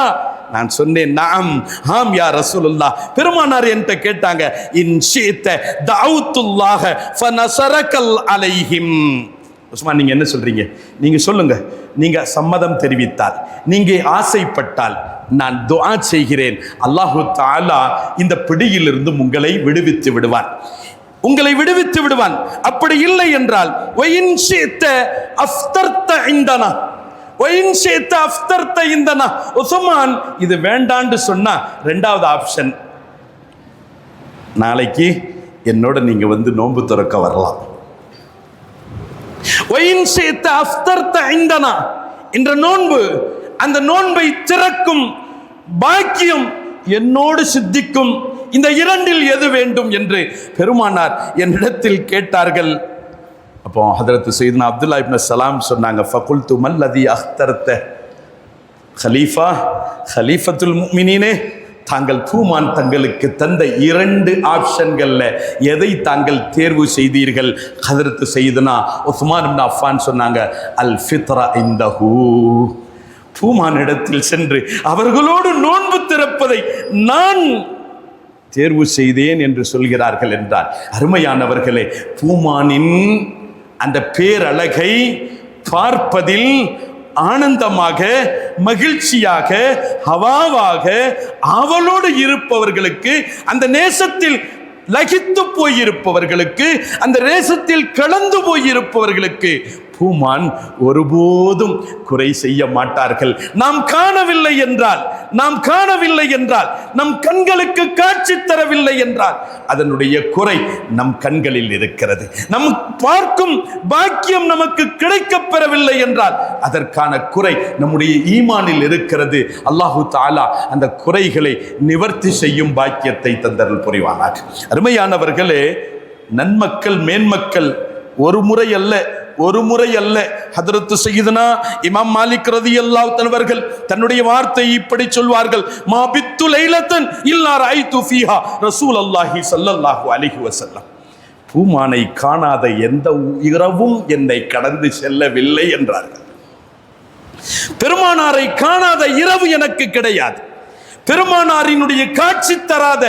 நான் சொன்னேன், நாம் ஆம் யா ரசூலுல்லாஹ். பெருமானார் என்கிட்ட கேட்டாங்க, இன் ஷீத தஅவுத்துல்லாஹ ஃபனஸரகல் அலைஹிம். உஸ்மான், நீங்க என்ன சொல்றீங்க? நீங்க சொல்லுங்க. நீங்க சம்மதம் தெரிவித்தால், நீங்க ஆசைப்பட்டால் நான் துஆ செய்கிறேன், அல்லாஹு தஆலா இந்த பிடியிலிருந்து உங்களை விடுவித்து விடுவான். அப்படி இல்லை என்றால் வயின் ஷீத அஃப்தர்த இந்தனா, வயின் ஷீத அஃப்தர்த இந்தனா. உஸ்மான், இது வேண்டான்னு சொன்னா இரண்டாவது ஆப்ஷன், நாளைக்கு என்னோட நீங்க வந்து நோன்பு துறக்க வரலாம். என்ற நோன்பு, அந்த நோன்பை திறக்கும் பாக்கியம் என்னோடு சித்திக்கும். இந்த இரண்டில் எது வேண்டும் என்று பெருமானார் என்னிடத்தில் கேட்டார்கள். அப்போ ஹதரத்து சையதுனா அப்துல்லா இப்னு சலாம் சொன்னாங்க, ஃபகுல்து மல்லதி அஹ்தர்த ஹலீஃபத்துல் முஃமினீனே, தாங்கள் பூமான் தங்களுக்கு தந்த 2 ஆப்ஷன்களில் எதை தாங்கள் தேர்வு செய்தீர்கள்? ஹதரத்து சையதுனா உஸ்மான் இப்னு அஃபான் சொன்னாங்க, அல் ஃபித்ரா இந்தஹு, பூமானிடத்தில் சென்று அவர்களோடு நோன்பு திறப்பதை நான் தேர்வு செய்தேன் என்று சொல்கிறார்கள் என்றார். அருமையானவர்களே, பூமானின் அந்த பேரழகை பார்ப்பதில் ஆனந்தமாக, மகிழ்ச்சியாக, ஹவாவாக ஆவலோடு இருப்பவர்களுக்கு, அந்த நேசத்தில் லகித்து போயிருப்பவர்களுக்கு, அந்த நேசத்தில் கலந்து போயிருப்பவர்களுக்கு பூமான் ஒருபோதும் குறை செய்ய மாட்டார்கள். நாம் காணவில்லை என்றால், நம் கண்களுக்கு காட்சி தரவில்லை என்றால் அதனுடைய குறை நம் கண்களில் இருக்கிறது. நம் பார்க்கும் பாக்கியம் நமக்கு கிடைக்கப் பெறவில்லை என்றால் அதற்கான குறை நம்முடைய ஈமானில் இருக்கிறது. அல்லாஹு தஆலா அந்த குறைகளை நிவர்த்தி செய்யும் பாக்கியத்தை தந்தருள் புரிவானாக. அருமையானவர்களே, நன்மக்கள் மேன்மக்கள் ஒரு முறை அல்ல. ஹதரத்து சய்யிதுனா இமாம் மாலிக் ரலியல்லாஹு தஆலா அவர்கள் தன்னுடைய வார்த்தையை இப்படி சொல்வார்கள், மா பித்து லைலத்தன் இல்லா ரஐது ஃபீஹா ரசூலல்லாஹி ஸல்லல்லாஹு அலைஹி வஸல்லம், பூமானை காணாத எந்த இரவும் என்னை கடந்து செல்லவில்லை என்றார்கள். பெருமானாரை காணாத இரவு எனக்கு கிடையாது, பெருமானாரினுடைய காட்சி தராத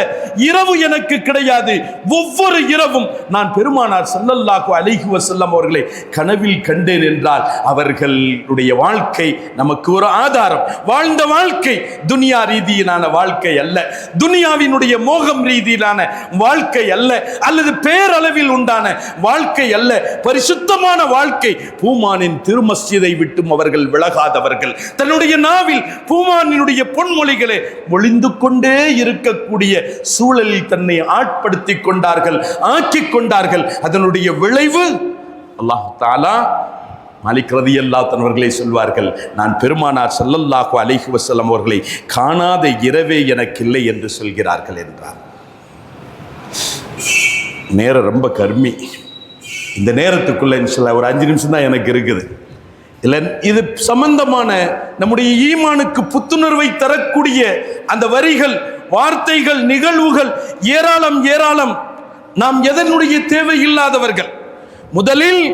இரவு எனக்கு கிடையாது. ஒவ்வொரு இரவும் நான் பெருமானார் ஸல்லல்லாஹு அலைஹி வஸல்லம் அவர்களை கனவில் கண்டேன் என்றால் அவர்களுடைய வாழ்க்கை நமக்கு ஒரு ஆதாரம். வாழ்ந்த வாழ்க்கை துனியா ரீதியிலான வாழ்க்கை அல்ல, துனியாவினுடைய மோகம் ரீதியிலான வாழ்க்கை அல்ல, அல்லது பேரளவில் உண்டான வாழ்க்கை அல்ல, பரிசுத்தமான வாழ்க்கை. பூமானின் திருமஸ்ஜிதை விட்டும் அவர்கள் விலகாதவர்கள். தன்னுடைய நாவில் பூமானினுடைய பொன்மொழிகளை ஒளிந்து கொண்டே இருக்கக்கூடிய சூழலில் தன்னை ஆட்படுத்திக் கொண்டார்கள், ஆக்கிக் கொண்டார்கள். அதனுடைய விளைவு அல்லாஹ் தஆலா மாலிக் ரலியல்லாஹு தஆலா அவர்களே சொல்வார்கள், நான் பெருமானார் ஸல்லல்லாஹு அலைஹி வஸல்லம் அவர்களை காணாத இரவே எனக்கு இல்லை என்று சொல்கிறார்கள் என்றார். நேரம் ரொம்ப கம்மி. இந்த நேரத்துக்குள்ள இன்ஷாஅல்லாஹ் ஒரு 5 நிமிஷம் தான் எனக்கு இருக்குது. இல்லை, இது சம்பந்தமான நம்முடைய ஈமானுக்கு புத்துணர்வை தரக்கூடிய அந்த வரிகள், வார்த்தைகள், நிகழ்வுகள் ஏராளம். நாம் எதனுடைய தேவை இல்லாதவர்கள். முதலில்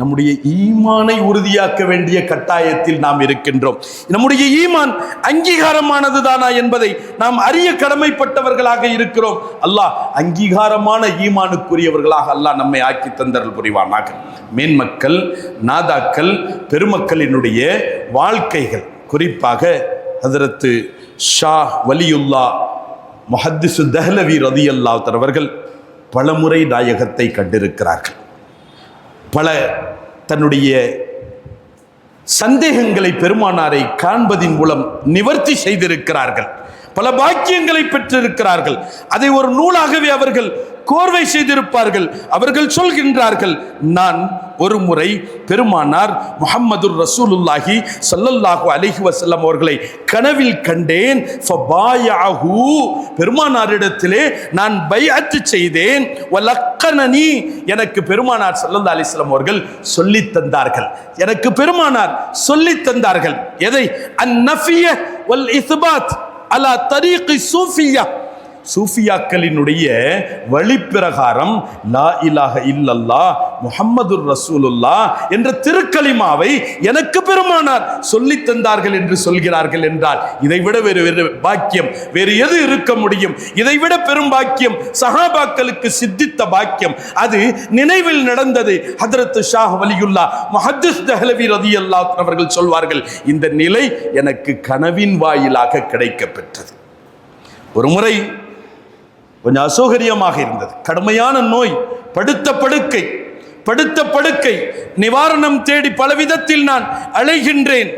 நம்முடைய ஈமானை உறுதியாக்க வேண்டிய கட்டாயத்தில் நாம் இருக்கின்றோம். நம்முடைய ஈமான் அங்கீகாரமானது தானா என்பதை நாம் அறிய கடமைப்பட்டவர்களாக இருக்கிறோம். அல்லாஹ் அங்கீகாரமான ஈமானுக்குரியவர்களாக அல்லாஹ் நம்மை ஆக்கி தந்தருள் புரிவானாக. மேன்மக்கள், நாதாக்கள், பெருமக்களினுடைய வாழ்க்கைகள், குறிப்பாக ஹதரத்து ஷா வலியுல்லா முஹத்திஸ் தஹ்லவி ரலியல்லாஹு தஆலா அவர்கள் பலமுறை நாயகத்தை கண்டிருக்கிறார்கள். பல தன்னுடைய சந்தேகங்களை பெருமானாரை காண்பதின் மூலம் நிவர்த்தி செய்திருக்கிறார்கள். பல பாக்கியங்களை பெற்றிருக்கிறார்கள். அதை ஒரு நூலாகவே அவர்கள் கோர்வை செய்திருப்பார்கள். அவர்கள் சொல்கின்றார்கள், நான் ஒரு முறை பெருமானார் முஹம்மது ரசூலுல்லாஹி ஸல்லல்லாஹு அலைஹி வஸல்லம் அவர்களை கனவில் கண்டேன். ஃபபாயஹு, பெருமானாரிடத்திலே நான் பைஅத் செய்தேன். வலக்கனனி, எனக்கு பெருமானார் ஸல்லல்லாஹு அலைஹி வஸல்லம் அவர்கள் சொல்லி தந்தார்கள். எனக்கு பெருமானார் சொல்லி தந்தார்கள். எதை? அந்நஃபிய வல் இஸ்பாத் அலா தரீகி சூஃபியா, சூஃபியாக்களினுடைய வழிப்பிரகாரம் லா இலாஹ இல்லல்லாஹ் முஹம்மதுர் ரசூலுல்லாஹ் என்ற திருக்கலிமாவை எனக்கு பெருமானார் சொல்லி தந்தார்கள் என்று சொல்கிறார்கள் என்றால் இதைவிட வேறு பாக்கியம் வேறு எது இருக்க முடியும்? இதைவிட பெரும் பாக்கியம் சஹாபாக்களுக்கு சித்தித்த பாக்கியம். அது நினைவில் நடந்தது. ஹதரத் ஷாஹ் வலியுல்லா முஹத்திஸ் தஹ்லவி ரலியல்லாஹு அன்ஹு அவர்கள் சொல்வார்கள், இந்த நிலை எனக்கு கனவின் வாயிலாக கிடைக்க பெற்றது. ஒரு முறை கொஞ்சம் அசௌகரியமாக இருந்தது, கடுமையான நோய், படுத்த படுக்கை, நிவாரணம் தேடி பலவிதத்தில் நான் அலைகின்றேன்.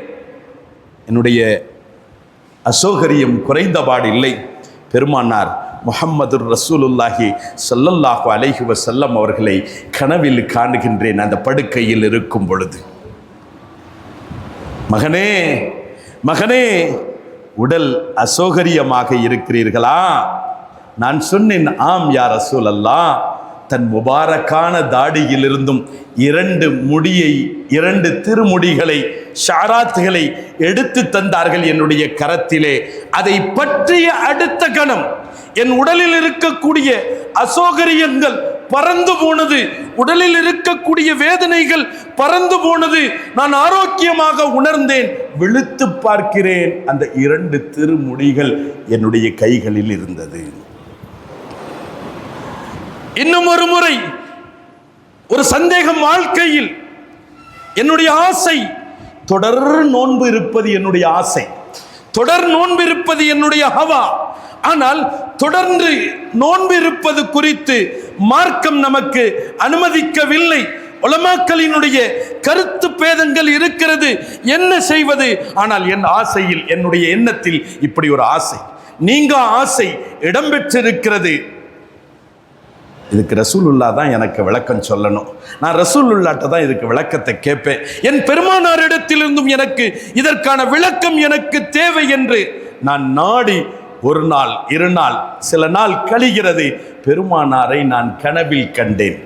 என்னுடைய அசௌகரியம் குறைந்தபாடு இல்லை. பெருமானார் முஹம்மது ரசூலுல்லாஹி ஸல்லல்லாஹு அலைஹி வஸல்லம் அவர்களை கனவில் காணுகின்றேன். அந்த படுக்கையில் இருக்கும் பொழுது, மகனே உடல் அசௌகரியமாக இருக்கிறீர்களா? நான் சொன்னேன், ஆம் யா ரசூலல்லாஹ். தன் முபாரக்கான தாடியிலிருந்தும் 2 திருமுடிகளை ஷாராத்துகளை எடுத்து தந்தார்கள் என்னுடைய கரத்திலே. அதை பற்றிய அடுத்த கணம் என் உடலில் இருக்கக்கூடிய அசௌகரியங்கள் பறந்து போனது, உடலில் இருக்கக்கூடிய வேதனைகள் பறந்து போனது. நான் ஆரோக்கியமாக உணர்ந்தேன். விழித்து பார்க்கிறேன், அந்த 2 திருமுடிகள் என்னுடைய கைகளில் இருந்தது. இன்னும் ஒரு முறை ஒரு சந்தேகம் வாழ்க்கையில். என்னுடைய ஆசை தொடர் நோன்பு இருப்பது, என்னுடைய ஆசை தொடர் நோன்பு இருப்பது என்னுடைய ஹவா. ஆனால் தொடர்ந்து நோன்பு இருப்பது குறித்து மார்க்கம் நமக்கு அனுமதிக்கவில்லை. உலமாக்களினுடைய கருத்து பேதங்கள் இருக்கிறது, என்ன செய்வது? ஆனால் என் ஆசையில், என்னுடைய எண்ணத்தில் இப்படி ஒரு ஆசை, நீங்க ஆசை இடம்பெற்றிருக்கிறது. இதுக்கு ரசூலுல்லா தான் எனக்கு விளக்கம் சொல்லணும். நான் ரசூலுல்லாட்ட தான் இதுக்கு விளக்கத்தை கேட்பேன். என் பெருமானாரிடத்திலிருந்தும் எனக்கு இதற்கான விளக்கம் எனக்கு தேவை என்று நான் நாடி 1 நாள் 2 நாள் சில நாள் கழிகிறது. பெருமானாரை நான் கனவில் கண்டேன்.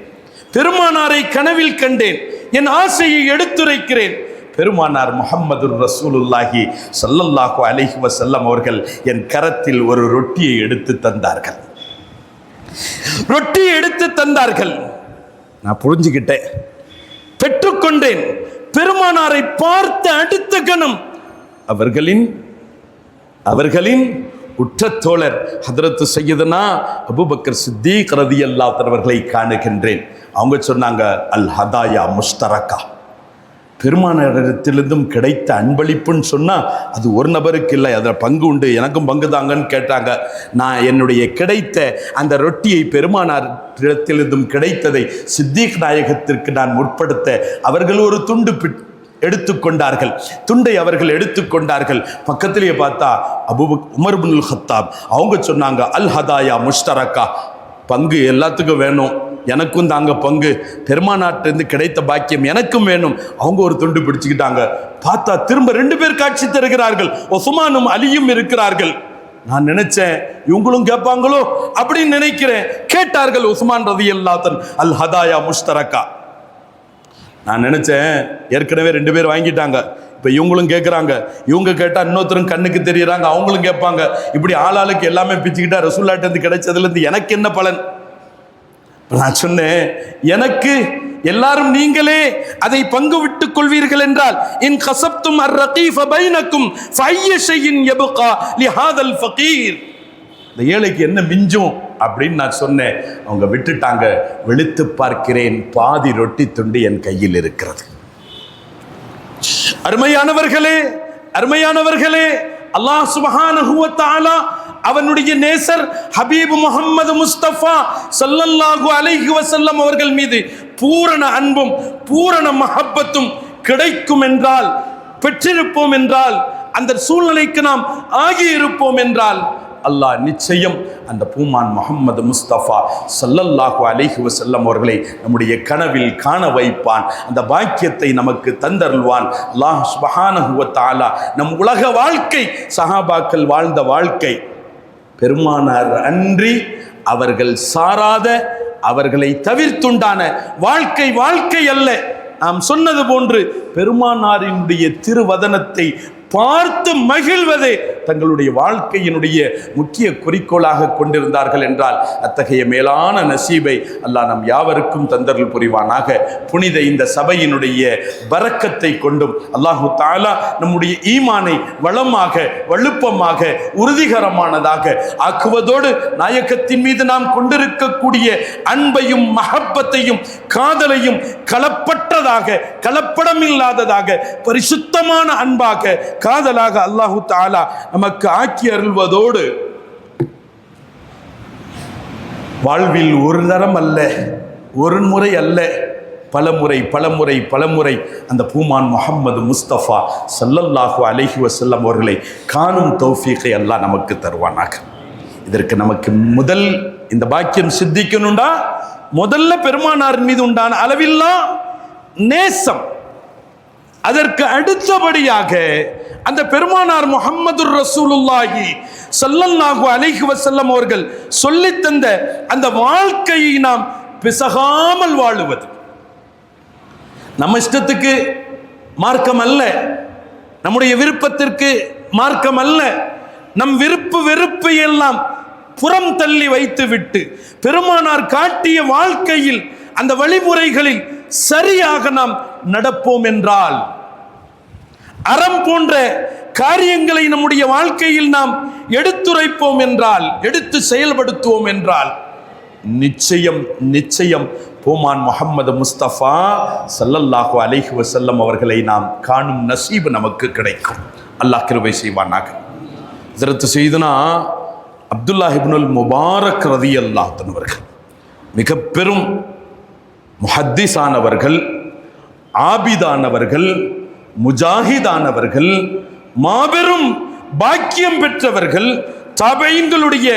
பெருமானாரை கனவில் கண்டேன். என் ஆசையை எடுத்துரைக்கிறேன். பெருமானார் முஹம்மதுர் ரசூலுல்லாஹி ஸல்லல்லாஹு அலைஹி வஸல்லம் அவர்கள் என் கரத்தில் ஒரு ரொட்டியை எடுத்து தந்தார்கள். ரொட்டியை எடுத்து தந்தார்கள். நான் புரிஞ்சுக்கிட்டேன், பெற்றுக்கொண்டேன். பெருமானாரை பார்த்த அடுத்த கணம் அவர்களின் உற்ற தோழர் ஹதரத்து சையதுனா அபூபக்கர் சித்தீக் ரலியல்லாஹு அன்ஹு அவர்களை காணுகின்றேன். அவங்க சொன்னாங்க, அல் ஹதாயா முஸ்தரக்கா, பெருமானாரிடத்திலிருந்தும் கிடைத்த அன்பளிப்புன்னு சொன்னால் அது ஒரு நபருக்கு இல்லை, அதில் பங்கு உண்டு, எனக்கும் பங்கு தாங்கன்னு கேட்டாங்க. நான் என்னுடைய கிடைத்த அந்த ரொட்டியை, பெருமானாரிடத்திலிருந்தும் கிடைத்ததை சித்தீக் நாயகத்திற்கு நான் முற்படுத்த அவர்கள் ஒரு துண்டு எடுத்துக்கொண்டார்கள். துண்டை அவர்கள் எடுத்துக்கொண்டார்கள். பக்கத்திலேயே பார்த்தா உமர் இப்னுல் கத்தாப் அவங்க சொன்னாங்க, அல் ஹதாயா முஷ்தரக்கா, பங்கு எல்லாத்துக்கும் வேணும், எனக்கும் தாங்க பங்கு, பெருமானாட்டிலிருந்து கிடைத்த பாக்கியம் எனக்கும் வேணும். அவங்க ஒரு துண்டு பிடிச்சுக்கிட்டாங்க. பார்த்தா திரும்ப 2 பேர் காட்சி தருகிறார்கள். உஸ்மானும் அலியும் இருக்கிறார்கள். நான் நினைச்சேன் இவங்களும் கேட்பாங்களோ அப்படின்னு நினைக்கிறேன். கேட்டார்கள் உஸ்மான் ரலியல்லாஹு அன்ஹு, அல் ஹதாயா முஷ்தரக்கா. நான் நினைச்சேன் ஏற்கனவே 2 பேர் வாங்கிட்டாங்க, இப்போ இவங்களும் கேட்குறாங்க. இவங்க கேட்டால் இன்னொருத்தரும் கண்ணுக்கு தெரியுறாங்க, அவங்களும் கேட்பாங்க. இப்படி ஆளாளுக்கு எல்லாமே பிச்சுக்கிட்டா ரசூலுல்லாஹ்ட்டேருந்து கிடைச்சதுலேருந்து எனக்கு என்ன பலன்? நான் சொன்னேன், எனக்கு எல்லாரும் நீங்களே அதை பங்கு விட்டுக் கொள்வீர்கள் என்றால், இன் கசப்தும் அர்ரகீஃப பைனக்கும் ஃபஅய்ய ஷைஇன் யப்கா லிஹாதல் ஃபகீர், இந்த ஏழைக்கு என்ன மிஞ்சும் அப்படின்னு நான் சொன்னேன். அவங்க விட்டுட்டாங்க. விழித்து பார்க்கிறேன், பாதி ரொட்டி துண்டு என் கையில் இருக்கிறது. அருமையானவர்களே, அல்லாஹ் சுப்ஹானஹு வ தஆலா அவனுடைய நேசர் ஹபீப் முஹம்மது முஸ்தபா ஸல்லல்லாஹு அலைஹி வஸல்லம் அவர்கள் மீது பூரண அன்பும் பூரண மஹப்பத்தும் கிடைக்கும் என்றால், பெற்றிருப்போம் என்றால், அந்த சூழ்நிலைக்கு நாம் ஆகியிருப்போம் என்றால், அல்லாஹ் நிச்சயம் அந்த பூமான் முஹம்மது முஸ்தபா ஸல்லல்லாஹு அலைஹி வஸல்லம் அவர்களை நம்முடைய கனவில் காண வைப்பான். அந்த பாக்கியத்தை நமக்கு தந்தருள்வான். அல்லாஹ் சுப்ஹானஹு வ தஆலா நம் உலக வாழ்க்கை, சஹாபாக்கள் வாழ்ந்த வாழ்க்கை, பெருமானார் அன்றி அவர்கள் சாராத, அவர்களை தவிர்த்துண்டான வாழ்க்கை அல்ல. நாம் சொன்னது போன்று பெருமானாரினுடைய திருவதனத்தை பார்த்து மகிழ்வதே தங்களுடைய வாழ்க்கையினுடைய முக்கிய குறிக்கோளாக கொண்டிருந்தார்கள் என்றால், அத்தகைய மேலான நசீபை அல்லாஹ் நம் யாவருக்கும் தந்தருள் புரிவானாக. புனித இந்த சபையினுடைய பரக்கத்தை கொண்டும் அல்லாஹு தஆலா நம்முடைய ஈமானை வளமாக, வலுப்பமாக, உறுதிகரமானதாக ஆக்குவதோடு, நாயகத்தின் மீது நாம் கொண்டிருக்கக்கூடிய அன்பையும் மஹப்பத்தையும் காதலையும் களப்பட்டதாக, கலப்படமில்லாததாக, பரிசுத்தமான அன்பாக, காதலாக அல்லாஹு தஆலா நமக்கு ஆக்கி அருள்வதோடு, வாழ்வில் ஒரு தரம் அல்ல, ஒரு முறை அல்ல, பலமுறை அந்த பூமான் முஹம்மது முஸ்தபா ஸல்லல்லாஹு அலைஹி வஸல்லம் அவர்களை காணும் தௌஃபீகை அல்லாஹ் நமக்கு தருவானாக. இதற்கு நமக்கு முதல் இந்த பாக்கியம் சித்திக்கணும்டா, முதல்ல பெருமானாரின் மீது உண்டான அளவில்லா நேசம், அதற்கு அடுத்தபடியாக அந்த பெருமானார் முஹம்மதுர் ரசூலுல்லாஹி ஸல்லல்லாஹு அலைஹி வஸல்லம் அவர்கள் சொல்லித் தந்த அந்த வாழ்க்கையை நாம் பிசகாமல் வாழுவது. நம்ம இஷ்டத்துக்கு மார்க்கம் அல்ல, நம்முடைய விருப்பத்திற்கு மார்க்கம் அல்ல. நம் விருப்பு வெறுப்பை எல்லாம் புறம் தள்ளி வைத்து விட்டு பெருமானார் காட்டிய வாழ்க்கையில் அந்த வழிமுறைகளில் சரியாக நாம் நடப்போம் என்றால், அறம் போன்ற காரியங்களை நம்முடைய வாழ்க்கையில் நாம் எடுத்துரைப்போம் என்றால், எடுத்து செயல்படுத்துவோம் என்றால், நிச்சயம் நிச்சயம் போமான் முஹம்மது முஸ்தபா ஸல்லல்லாஹு அலைஹி வஸல்லம் அவர்களை நாம் காணும் நசீபு நமக்கு கிடைக்கும். அல்லாஹ் கிருபை செய்வானாக. ஹஜ்ரத் சையதுனா அப்துல்லாஹ் இப்னுல் முபாரக் ரலியல்லாஹு அன்ஹு அவர்கள் மிக பெரும் முஹத்திஸானவர்கள், ஆபிதானவர்கள், முஜாஹிதானவர்கள், மாபெரும் பாக்கியம் பெற்றவர்கள், தாபீன்களுடைய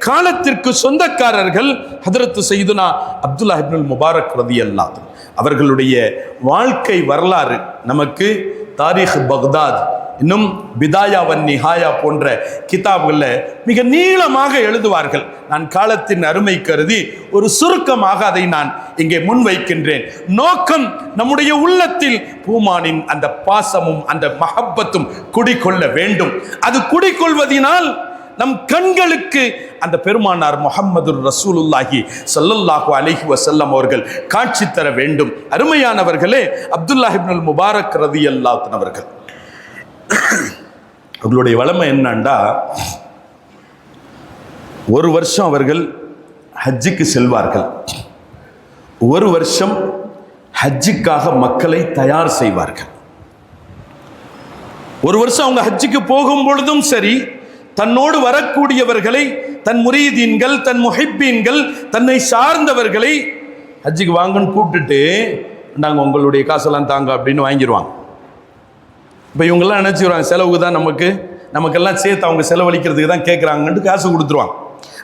காலத்திற்கு சொந்தக்காரர்கள். ஹஜ்ரத் சையதுனா அப்துல்லாஹ் இப்னுல் முபாரக் ரலியல்லாஹு அன்ஹு அவர்களுடைய வாழ்க்கை வரலாறு நமக்கு தாரீக் பக்தாத் இன்னும் பிதாயா வன் நிஹாயா போன்ற கிதாபுகளில் மிக நீளமாக எழுதுவார்கள். நான் காலத்தின் அருமை கருதி ஒரு சுருக்கமாக அதை நான் இங்கே முன்வைக்கின்றேன். நோக்கம் நம்முடைய உள்ளத்தில் பூமானின் அந்த பாசமும் அந்த மஹப்பத்தும் குடிகொள்ள வேண்டும். அது குடிகொள்வதினால் நம் கண்களுக்கு அந்த பெருமானார் முஹம்மது ரசூலுல்லாஹி ஸல்லல்லாஹு அலைஹி வஸல்லம் அவர்கள் காட்சி தர வேண்டும். அருமையானவர்களே, அப்துல்லாஹ் இப்னுல் முபாரக் ரலியல்லாஹு அன்ஹு அவர்கள் அவர்களுடைய வளமை என்னண்டா, ஒரு வருஷம் அவர்கள் ஹஜ்ஜுக்கு செல்வார்கள், ஒரு வருஷம் ஹஜ்ஜுக்காக மக்களை தயார் செய்வார்கள். ஒரு வருஷம் அவங்க ஹஜ்ஜுக்கு போகும் பொழுதும் சரி, தன்னோடு வரக்கூடியவர்களை, தன் முரீதீன்கள், தன் முஹிப்பீன்கள், தன்னை சார்ந்தவர்களை ஹஜ்ஜுக்கு வாங்கன்னு கூப்பிட்டுட்டு, நாங்கள் உங்களுடைய காசெல்லாம் தாங்க அப்படின்னு வாங்கிடுவாங்க. இப்போ இவங்கெல்லாம் நினச்சிடுவாங்க செலவுக்கு தான் நமக்கெல்லாம் சேர்த்து அவங்க செலவழிக்கிறதுக்கு தான் கேட்குறாங்கன்ட்டு காசு கொடுத்துருவாங்க.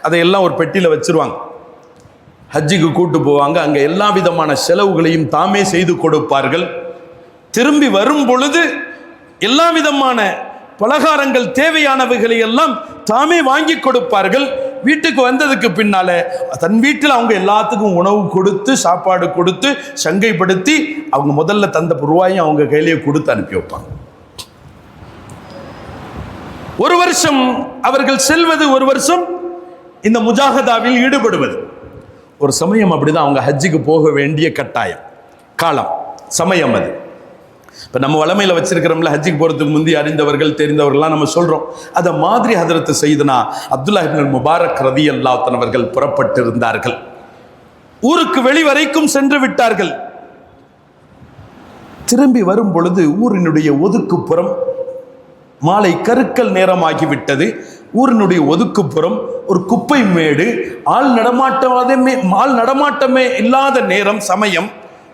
அதையெல்லாம் ஒரு பெட்டியில் வச்சுருவாங்க. ஹஜ்ஜுக்கு கூட்டு போவாங்க, அங்கே எல்லா விதமான செலவுகளையும் தாமே செய்து கொடுப்பார்கள். திரும்பி வரும் பொழுது எல்லா விதமான பலகாரங்கள், தேவையானவைகளை எல்லாம் தாமே வாங்கி கொடுப்பார்கள். வீட்டுக்கு வந்ததுக்கு பின்னால தன் வீட்டில் அவங்க எல்லாத்துக்கும் உணவு கொடுத்து, சாப்பாடு கொடுத்து, சங்கைப்படுத்தி அவங்க முதல்ல தந்த ரூபாயும் அவங்க கையிலேயே கொடுத்து அனுப்பி வைப்பாங்க. ஒரு வருஷம் அவர்கள் செல்வது, ஒரு வருஷம் இந்த முஜாஹதாவில் ஈடுபடுவது. ஒரு சமயம் அப்படிதான் அவங்க ஹஜ்ஜுக்கு போக வேண்டிய கட்டாயம் காலம், சமயம் அது. இப்போ நம்ம வளமையில் வச்சிருக்கிறோம்ல, ஹஜ்ஜுக்கு போகிறதுக்கு முந்தி அறிந்தவர்கள் தெரிந்தவர்கள்லாம் நம்ம சொல்கிறோம். அதை மாதிரி ஹஜ்ரத் சையதுனா அப்துல்லாஹ் இப்னுல் முபாரக் ரலியல்லாஹு அன்ஹு அவர்கள் புறப்பட்டிருந்தார்கள். ஊருக்கு வெளிவரைக்கும் சென்று விட்டார்கள். திரும்பி வரும் பொழுது ஊரினுடைய ஒதுக்குப்புறம் மாலை கருக்கல் நேரமாகிவிட்டது. ஊரினுடைய ஒதுக்குப்புறம் ஒரு குப்பை மேடு, ஆள் நடமாட்டமே இல்லாத நேரம், சமயம்.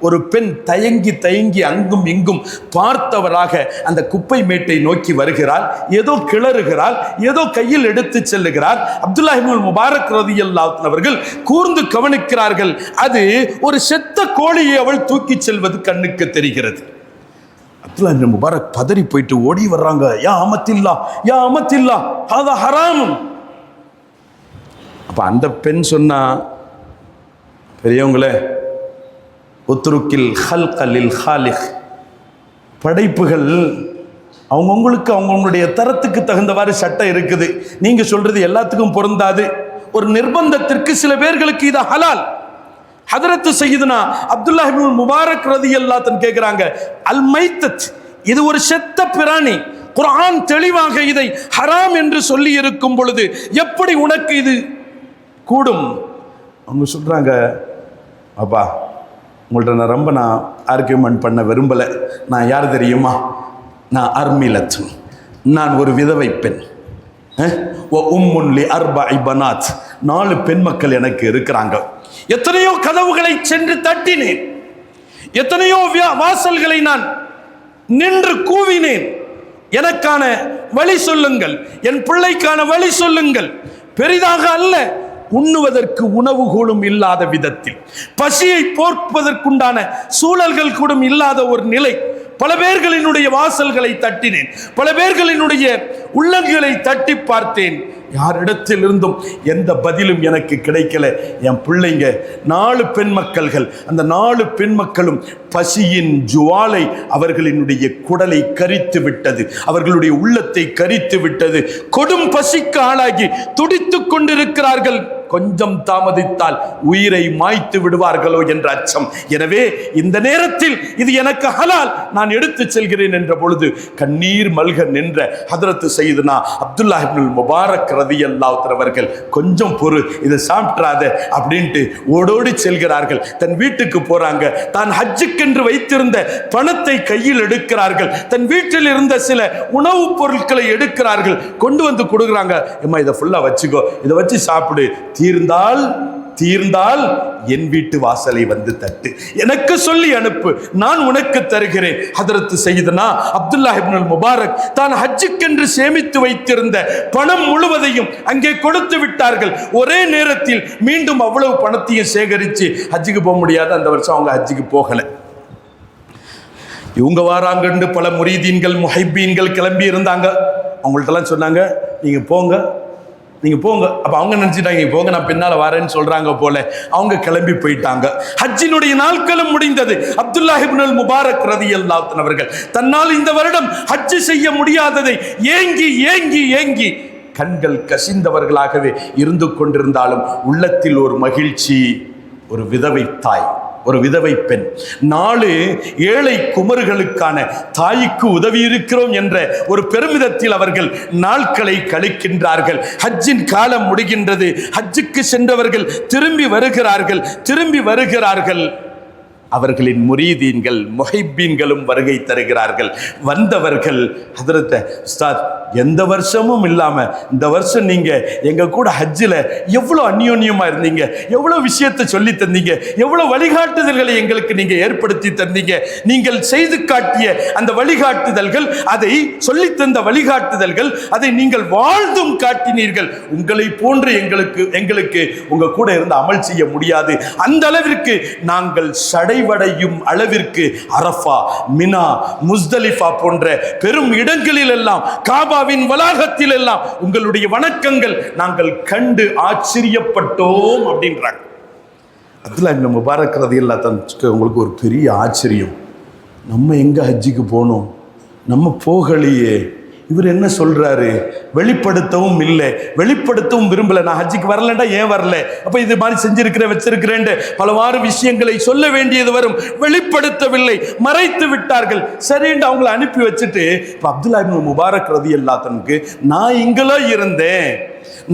ஒரு பெண் தயங்கி தயங்கி அங்கும் இங்கும் பார்த்தவராக அந்த குப்பை மேட்டை நோக்கி வருகிறாள். ஏதோ கிளறுகிறாள், ஏதோ கையில் எடுத்து செல்லுகிறார். அப்துல்லாஹ் இப்னுல் முபாரக் ரலியல்லாஹு அன்ஹு அவர்கள் கூர்ந்து கவனிக்கிறார்கள். அது ஒரு செத்த கோழியை அவள் தூக்கி செல்வது கண்ணுக்கு தெரிகிறது. அப்துல்லாஹ் இப்னு முபாரக் பதறி போயிட்டு ஓடி வர்றாங்க. யா அமத்தில்லா, யா அமத்தில்லா, ஹாதா ஹராம். அப்ப அந்த பெண் சொன்னா, பெரியவங்களே, உத்ருக்கில் ஹல்கலில் ஹாலிக், படைப்புகள் அவங்கவுங்களுக்கு அவங்களுடைய தரத்துக்கு தகுந்தவாறு சட்டம் இருக்குது. நீங்க சொல்றது எல்லாத்துக்கும் பொருந்தாது. ஒரு நிர்பந்தத்திற்கு சில பேர்களுக்கு இது ஹலால். ஹதரத் சையதுனா அப்துல்லாஹ் இப்னுல் முபாரக் ரலியல்லாஹு அன்ஹு கேட்கிறாங்க, அல் மைத்தத், இது ஒரு செத்த பிராணி. குர்ஆன் தெளிவாக இதை ஹராம் என்று சொல்லி இருக்கும் பொழுது எப்படி உனக்கு இது கூடும்? அவங்க சொல்றாங்க, அப்பா உங்கள்கிட்ட ரொம்ப ஆர்கியூமெண்ட் பண்ண விரும்பலை. நான் யார் தெரியுமா? நான் அர்மிலத், நான் ஒரு விதவை பெண். உம்முன்லி அர்பஇ பனாத், 4 பெண் மக்கள் எனக்கு இருக்கிறாங்க. எத்தனையோ கதவுகளை சென்று தட்டினேன், எத்தனையோ வாசல்களை நான் நின்று கூவினேன். எனக்கான வழி சொல்லுங்கள், என் பிள்ளைக்கான வழி சொல்லுங்கள். பெரிதாக அல்ல, உண்ணுவதற்கு உணவு கூடும் இல்லாத விதத்தில், பசியை போர்ப்பதற்குண்டான சூழல்கள் கூட இல்லாத ஒரு நிலை. பல பேர்களினுடைய வாசல்களை தட்டினேன், பல பேர்களினுடைய உள்ளங்களை தட்டி பார்த்தேன். யாரிடத்திலிருந்தும் எந்த பதிலும் எனக்கு கிடைக்கல. என் பிள்ளைங்க 4 பெண் மக்கள்கள், அந்த 4 பெண் மக்களும் பசியின் ஜுவாலை அவர்களினுடைய குடலை கரித்து விட்டது, அவர்களுடைய உள்ளத்தை கரித்து விட்டது. கொடும் பசிக்கு ஆளாகி துடித்துக் கொண்டிருக்கிறார்கள். கொஞ்சம் தாமதித்தால் உயிரை மாய்த்து விடுவார்களோ என்ற அச்சம். எனவே இந்த நேரத்தில் இது எனக்கு ஹலால், நான் எடுத்துச் செல்கிறேன் என்ற பொழுது கண்ணீர் மல்க நின்ற ஹதரத் சையதுனா அப்துல்லாஹ் இப்னுல் முபாரக் ரலியல்லாஹு அன்ஹு அவர்கள், கொஞ்சம் பொறு, இதை சாப்பிட்றாத அப்படின்ட்டு ஓடோடி செல்கிறார்கள். தன் வீட்டுக்கு போறாங்க. தான் ஹஜ்ஜுக்கென்று வைத்திருந்த பணத்தை கையில் எடுக்கிறார்கள். தன் வீட்டில் இருந்த சில உணவுப் பொருட்களை எடுக்கிறார்கள், கொண்டு வந்து கொடுக்குறாங்க. ஏம்மா இதை ஃபுல்லா வச்சுக்கோ, இதை வச்சு சாப்பிடு, தீர்ந்தால் என் வீட்டு வாசலை வந்து தட்டு, எனக்கு சொல்லி அனுப்பு, நான் உனக்கு தருகிறேன். ஹதரத் சையதுனா அப்துல்லாஹ் இப்னுல் முபாரக் தான் ஹஜ்ஜுக்கென்று சேமித்து வைத்திருந்த பணம் முழுவதையும் அங்கே கொடுத்து விட்டார்கள். ஒரே நேரத்தில் மீண்டும் அவ்வளவு பணத்தையும் சேகரித்து ஹஜ்ஜுக்கு போக முடியாது. அந்த வருஷம் அவங்க ஹஜ்ஜுக்கு போகல. இவங்க வாராங்கன்னு பல முரீதீன்கள் முஹைபீன்கள் கிளம்பி இருந்தாங்க. அவங்கள்ட்டெல்லாம் சொன்னாங்க, நீங்க போங்க. அப்ப அவங்க நினைச்சிட்டாங்க, போங்க, நான் பின்னால வரேன்னு சொல்றாங்க போல. அவங்க கிளம்பி போயிட்டாங்க. ஹஜ்ஜினுடைய நாட்களும் முடிந்தது. அப்துல்லாஹ் இப்னுல் முபாரக் ரலியல்லாஹு அன்ஹு அவர்கள் தன்னால் இந்த வருடம் ஹஜ்ஜி செய்ய முடியாததை ஏங்கி ஏங்கி ஏங்கி கண்கள் கசிந்தவர்களாகவே இருந்து கொண்டிருந்தாலும் உள்ளத்தில் ஒரு மகிழ்ச்சி. ஒரு விதவை தாய், ஒரு விதவை பெண், 4 ஏழை குமர்களுக்கான தாய்க்கு உதவி இருக்கிறோம் என்ற ஒரு பெருமிதத்தில் அவர்கள் நாட்களை கழிக்கின்றார்கள். ஹஜ்ஜின் காலம் முடிகின்றது. ஹஜ்ஜுக்கு சென்றவர்கள் திரும்பி வருகிறார்கள். அவர்களின் முரீதீன்கள் முஹைபீன்களும் வருகை தருகிறார்கள். வந்தவர்கள், ஹதரத் உஸ்தாத், எந்த வருஷமும் இல்லாம இந்த வருஷம் நீங்க எங்க கூட ஹஜ்ஜில் எவ்வளவு அந்யோன்யமா இருந்தீங்க, எவ்வளவு விஷயத்தை சொல்லி தந்தீங்க, எவ்வளவு வழிகாட்டுதல்களை எங்களுக்கு நீங்க ஏற்படுத்தி தந்தீங்க. நீங்கள் செய்து காட்டிய அந்த வழிகாட்டுதல்கள், அதை சொல்லி தந்த வழிகாட்டுதல்கள், அதை நீங்கள் வாழ்ந்தும் காட்டினீர்கள். உங்களை போன்று எங்களுக்கு உங்க கூட இருந்து அமல் செய்ய முடியாது. அந்த அளவிற்கு நாங்கள் சடைவடையும் அளவிற்கு அரஃபா, மினா, முஸ்தலிஃபா போன்ற பெரும் இடங்களில் எல்லாம், காபாவின் வளாகத்தில் எல்லாம் உங்களுடைய வணக்கங்கள் நாங்கள் கண்டு ஆச்சரியப்பட்டோம் அப்படின்றாங்க. அப்துல்லாஹ் இப்னு முபாரக் ரலியல்லாஹு அன்ஹு உங்களுக்கு ஒரு பெரிய ஆச்சரியம், நம்ம எங்க ஹஜ்ஜுக்கு போனோம், நம்ம போகலையே, இவர் என்ன சொல்றாரு, வெளிப்படுத்தவும் இல்லை, வெளிப்படுத்தவும் விரும்பல. நான் ஹஜ்ஜுக்கு வரலண்டா ஏன் வரல, அப்ப இது மாதிரி செஞ்சிருக்கிறேன் வச்சிருக்கிறேன் பலவாறு விஷயங்களை சொல்ல வேண்டியது வரும். வெளிப்படுத்தவில்லை, மறைத்து விட்டார்கள். சரின்னு அவங்களை அனுப்பி வச்சுட்டு இப்ப அப்துல்லாஹ் இப்னு முபாரக் ரலியல்லாஹு அன்ஹுக்கு, நான் இங்கெல்லாம் இருந்தேன்,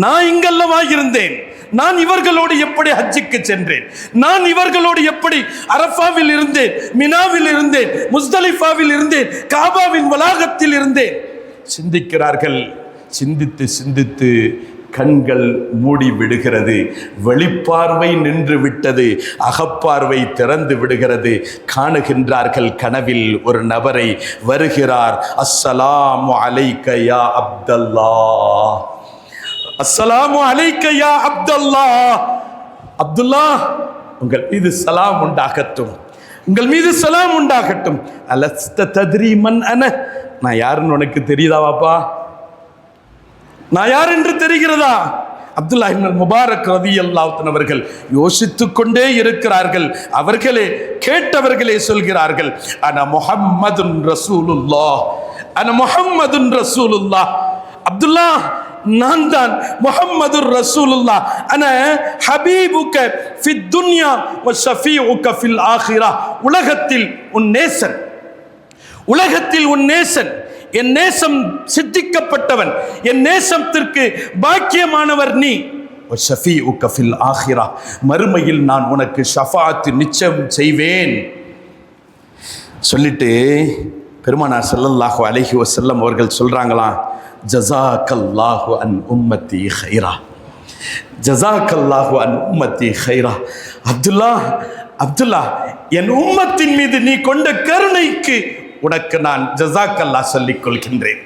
நான் இங்கெல்லவா இருந்தேன், நான் இவர்களோடு எப்படி ஹஜ்ஜுக்கு சென்றேன், நான் இவர்களோடு எப்படி அரஃபாவில் இருந்தேன், மினாவில் இருந்தேன், முஸ்தலிஃபாவில் இருந்தேன், காபாவின் வளாகத்தில் இருந்தேன். சிந்திக்கிறார்கள். சிந்தித்து கண்கள் மூடி விடுகிறது. வெளிப்பார்வை நின்று விட்டது, அகப்பார்வை திறந்து விடுகிறது. காணுகின்றார்கள் கனவில் ஒரு நபரை. வருகிறார். அஸ்ஸலாமு அலைக்க யா அப்துல்லாஹ், அஸ்ஸலாமு அலைக்க யா அப்துல்லாஹ். அப்துல்லாஹ், உங்கள் மீது சலாம் உண்டாகட்டும், உங்கள் மீது சலாம் உண்டாகட்டும். அலஸ்த தத்ரி மன் அன, நான் யாருன்னு உனக்கு தெரியுதா வாப்பா, நான் யார் என்று தெரிகிறதா? அப்துல்லாஹ் இப்னுல் முபாரக் ரலியல்லாஹு அன்ஹு அவர்கள் யோசித்துக் கொண்டே இருக்கிறார்கள். அவர்களே கேட்டவர்களே சொல்கிறார்கள், அன முஹம்மதுன் ரசூலுல்லாஹ், அன முஹம்மதுன் ரசூலுல்லாஹ். அப்துல்லாஹ், நான் தான் முஹம்மதுர் ரசூலுல்லாஹ். அன ஹபீபுக ஃபித் துன்யா வ ஷஃபீஉக ஃபில் ஆখিরাহ. உலகத்தில் உன் நேசன், உலகத்தில் உன் நேசன், என் நேசம் சித்திக்கப்பட்டவன், என் நேசத்திற்கு பாக்கியமானவர் நீ. ஷஃபீஉக ஃபில் ஆখিরাহ, மறுமையில் நான் உனக்கு ஷஃபாஅத் நிச்சயம் செய்வேன். சொல்லிட்டு பெருமானார் ஸல்லல்லாஹு அலைஹி வஸல்லம் அவர்கள் சொல்றாங்களாம், ஜஸாக்கல்லாஹு அன் உம்மத்தி கைரா, ஜஸாக்கல்லாஹு அன் உம்மத்தி கைரா. அப்துல்லாஹ், என் உம்மத்தின் மீது நீ கொண்ட கருணைக்கு உனக்கு நான் ஜஸாக்கல்லா சொல்லிக் கொள்கின்றேன்.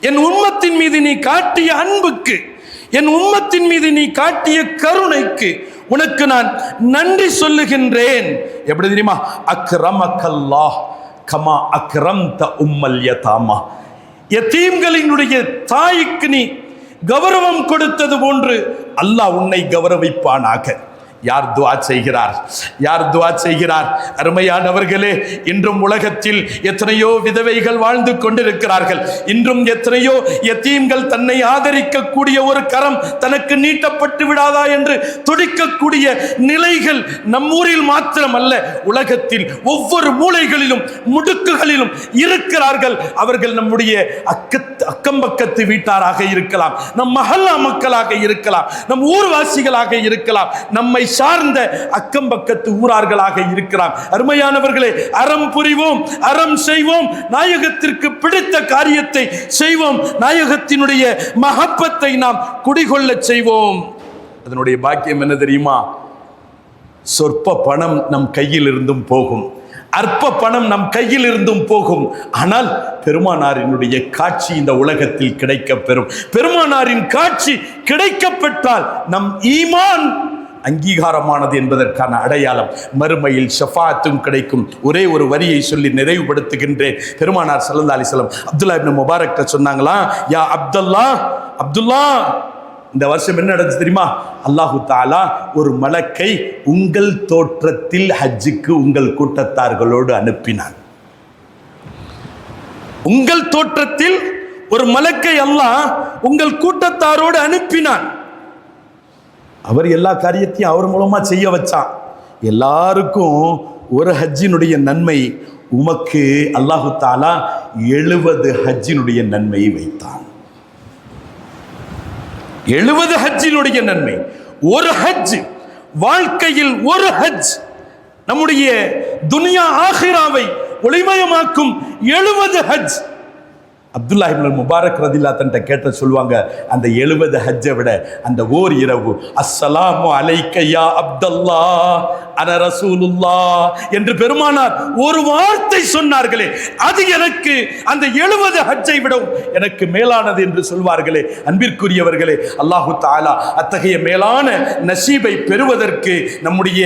என் உம்மத்தின் மீது நீ காட்டிய அன்புக்கு, என் உம்மத்தின் மீது நீ காட்டிய கருணைக்கு உனக்கு நான் நன்றி சொல்லுகின்றேன். எப்படி தெரியுமா? அக்ரமக்கல்லாஹ் கமா அக்ரம்த உம்மல் யதாமா. யதீம்களினுடைய தாய்க்கு நீ கௌரவம் கொடுத்தது போன்று அல்லாஹ் உன்னை கௌரவிப்பானாக. யார் துஆ செய்கிறார்? யார் துஆ செய்கிறார்? அருமையானவர்களே, இன்றும் உலகத்தில் எத்தனையோ விதவைகள் வாழ்ந்து கொண்டிருக்கிறார்கள். இன்றும் எத்தனையோ யத்தீம்கள் தன்னை ஆதரிக்கக்கூடிய ஒரு கரம் தனக்கு நீட்டப்பட்டு விடாதா என்று துடிக்கக்கூடிய நிலைகள் நம்மூரில் மாத்திரமல்ல, உலகத்தில் ஒவ்வொரு மூலைகளிலும் முடுக்குகளிலும் இருக்கிறார்கள். அவர்கள் நம்முடைய அக்கம் பக்கத்து வீட்டாராக இருக்கலாம், நம் மஹல்லா மக்களாக இருக்கலாம், நம் ஊர்வாசிகளாக இருக்கலாம், நம்மை சார்ந்த அக்கம் பக்கத்து ஊரார்களாக இருக்கிறார். அருமையானவர்களே, அறம் புரிவோம், அறம் செய்வோம், நாயகத்திற்கு பிடித்த காரியத்தை செய்வோம், நாயகத்தினுடைய மஹப்பத்தை நாம் குடிகொள்ள செய்வோம். அதனுடைய பாக்கியம் என்ன தெரியுமா? சொற்ப பணம் நம் கையில் இருந்தும் போகும், அற்ப பணம் நம் கையில் இருந்தும் போகும். ஆனால் பெருமானாரினுடைய காட்சி இந்த உலகத்தில் கிடைக்கப் பெறும். பெருமானாரின் காட்சி கிடைக்கப்பெற்றால் நம் ஈமான் அங்கீகாரமானது என்பதற்கான அடையாளம். மறுமையில் ஷஃபாத்தும் கிடைக்கும். ஒரே ஒரு வரியை சொல்லி நிறைவுபடுத்துகின்றேன். பெருமானார் ஸல்லல்லாஹு அலைஹி வஸல்லம் அப்துல்லா இப்னு முபாரக் சொன்னாங்களா, யா அப்துல்லா, அப்துல்லா, இந்த வருஷம் என்ன நடந்துச்சு தெரியுமா? அல்லாஹு தஆலா ஒரு மலக்கை உங்கள் தோற்றத்தில் ஹஜ்ஜுக்கு உங்கள் கூட்டத்தார்களோடு அனுப்பினான். உங்கள் தோற்றத்தில் ஒரு மலக்கை அல்லாஹ் உங்கள் கூட்டத்தாரோடு அனுப்பினான். அவர் எல்லா காரியத்தையும் அவர் மூலமா செய்ய வச்சான். எல்லாருக்கும் ஒரு ஹஜ்ஜினுடைய நன்மை, உமக்கு அல்லாஹு தஆலா 70 ஹஜ்ஜினுடைய நன்மையை வைத்தான். 70 ஹஜ்ஜினுடைய நன்மை. ஒரு ஹஜ், வாழ்க்கையில் ஒரு ஹஜ் நம்முடைய துனியா ஆகிராவை ஒளிமயமாக்கும் 70 ஹஜ். அப்துல்லா இப்னு முபாரக் ரதியல்லாஹு அன்ஹு கேட்ட சொல்லுவாங்க, அந்த 70 ஹஜ்ஜை விட அந்த ஓர் இரவு அஸ்ஸலாமு அலைக்க யா அப்துல்லா அன ரசூலுல்லாஹ் என்று பெருமானார் ஒரு வார்த்தை சொன்னார்களே, அது எனக்கு அந்த 70 ஹஜ்ஜை விடவும் எனக்கு மேலானது என்று சொல்வார்களே. அன்பிற்குரியவர்களே, அல்லாஹு தஆலா அத்தகைய மேலான நசீபை பெறுவதற்கு நம்முடைய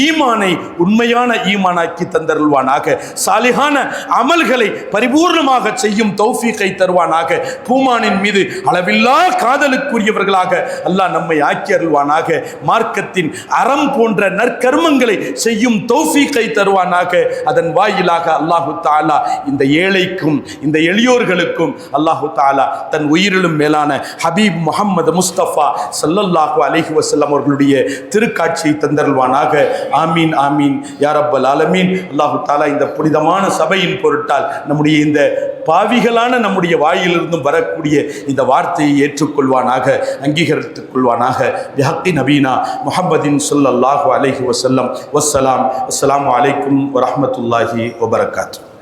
ஈமானை உண்மையான ஈமானாக்கி தந்தருள்வானாக. சாலிஹான அமல்களை பரிபூர்ணமாக செய்யும் தௌஃபீக் தருவானாக. பூமானின் மீது அளவில்லா காதலுக்குரியவர்களாக அல்லாஹ் நம்மை ஆக்கி அருள்வானாக. மார்க்கத்தின் அறம் போன்ற நற்கர்மங்களை செய்யும் தௌஃபீக்கை தருவானாக. அதன் வாயிலாக அல்லாஹு தஆலா இந்த ஏழைக்கும் இந்த எளியோர்களுக்கும் அல்லாஹு தஆலா தன் உயிரிலும் மேலான ஹபீப் முஹம்மது முஸ்தபா ஸல்லல்லாஹு அலைஹி வஸல்லம் அவர்களுடைய திருக்காட்சியை தந்தருள்வானாக. ஆமீன் ஆமீன் யா ரப்பல் ஆலமீன். அல்லாஹு தஆலா இந்த புனிதமான சபையின் பொருட்டால் நம்முடைய இந்த பாவிகளான நம்முடைய வாயிலிருந்தும் வரக்கூடிய இந்த வார்த்தையை ஏற்றுக்கொள்வானாக, அங்கீகரித்துக் கொள்வானாக. பிஹக்கி நபீனா முஹம்மதின் ஸல்லல்லாஹு அலைஹி வஸல்லம். வஸ்ஸலாம். அஸ்ஸலாமு அலைக்கும் வரஹ்மத்துல்லாஹி வபரகாத்துஹு.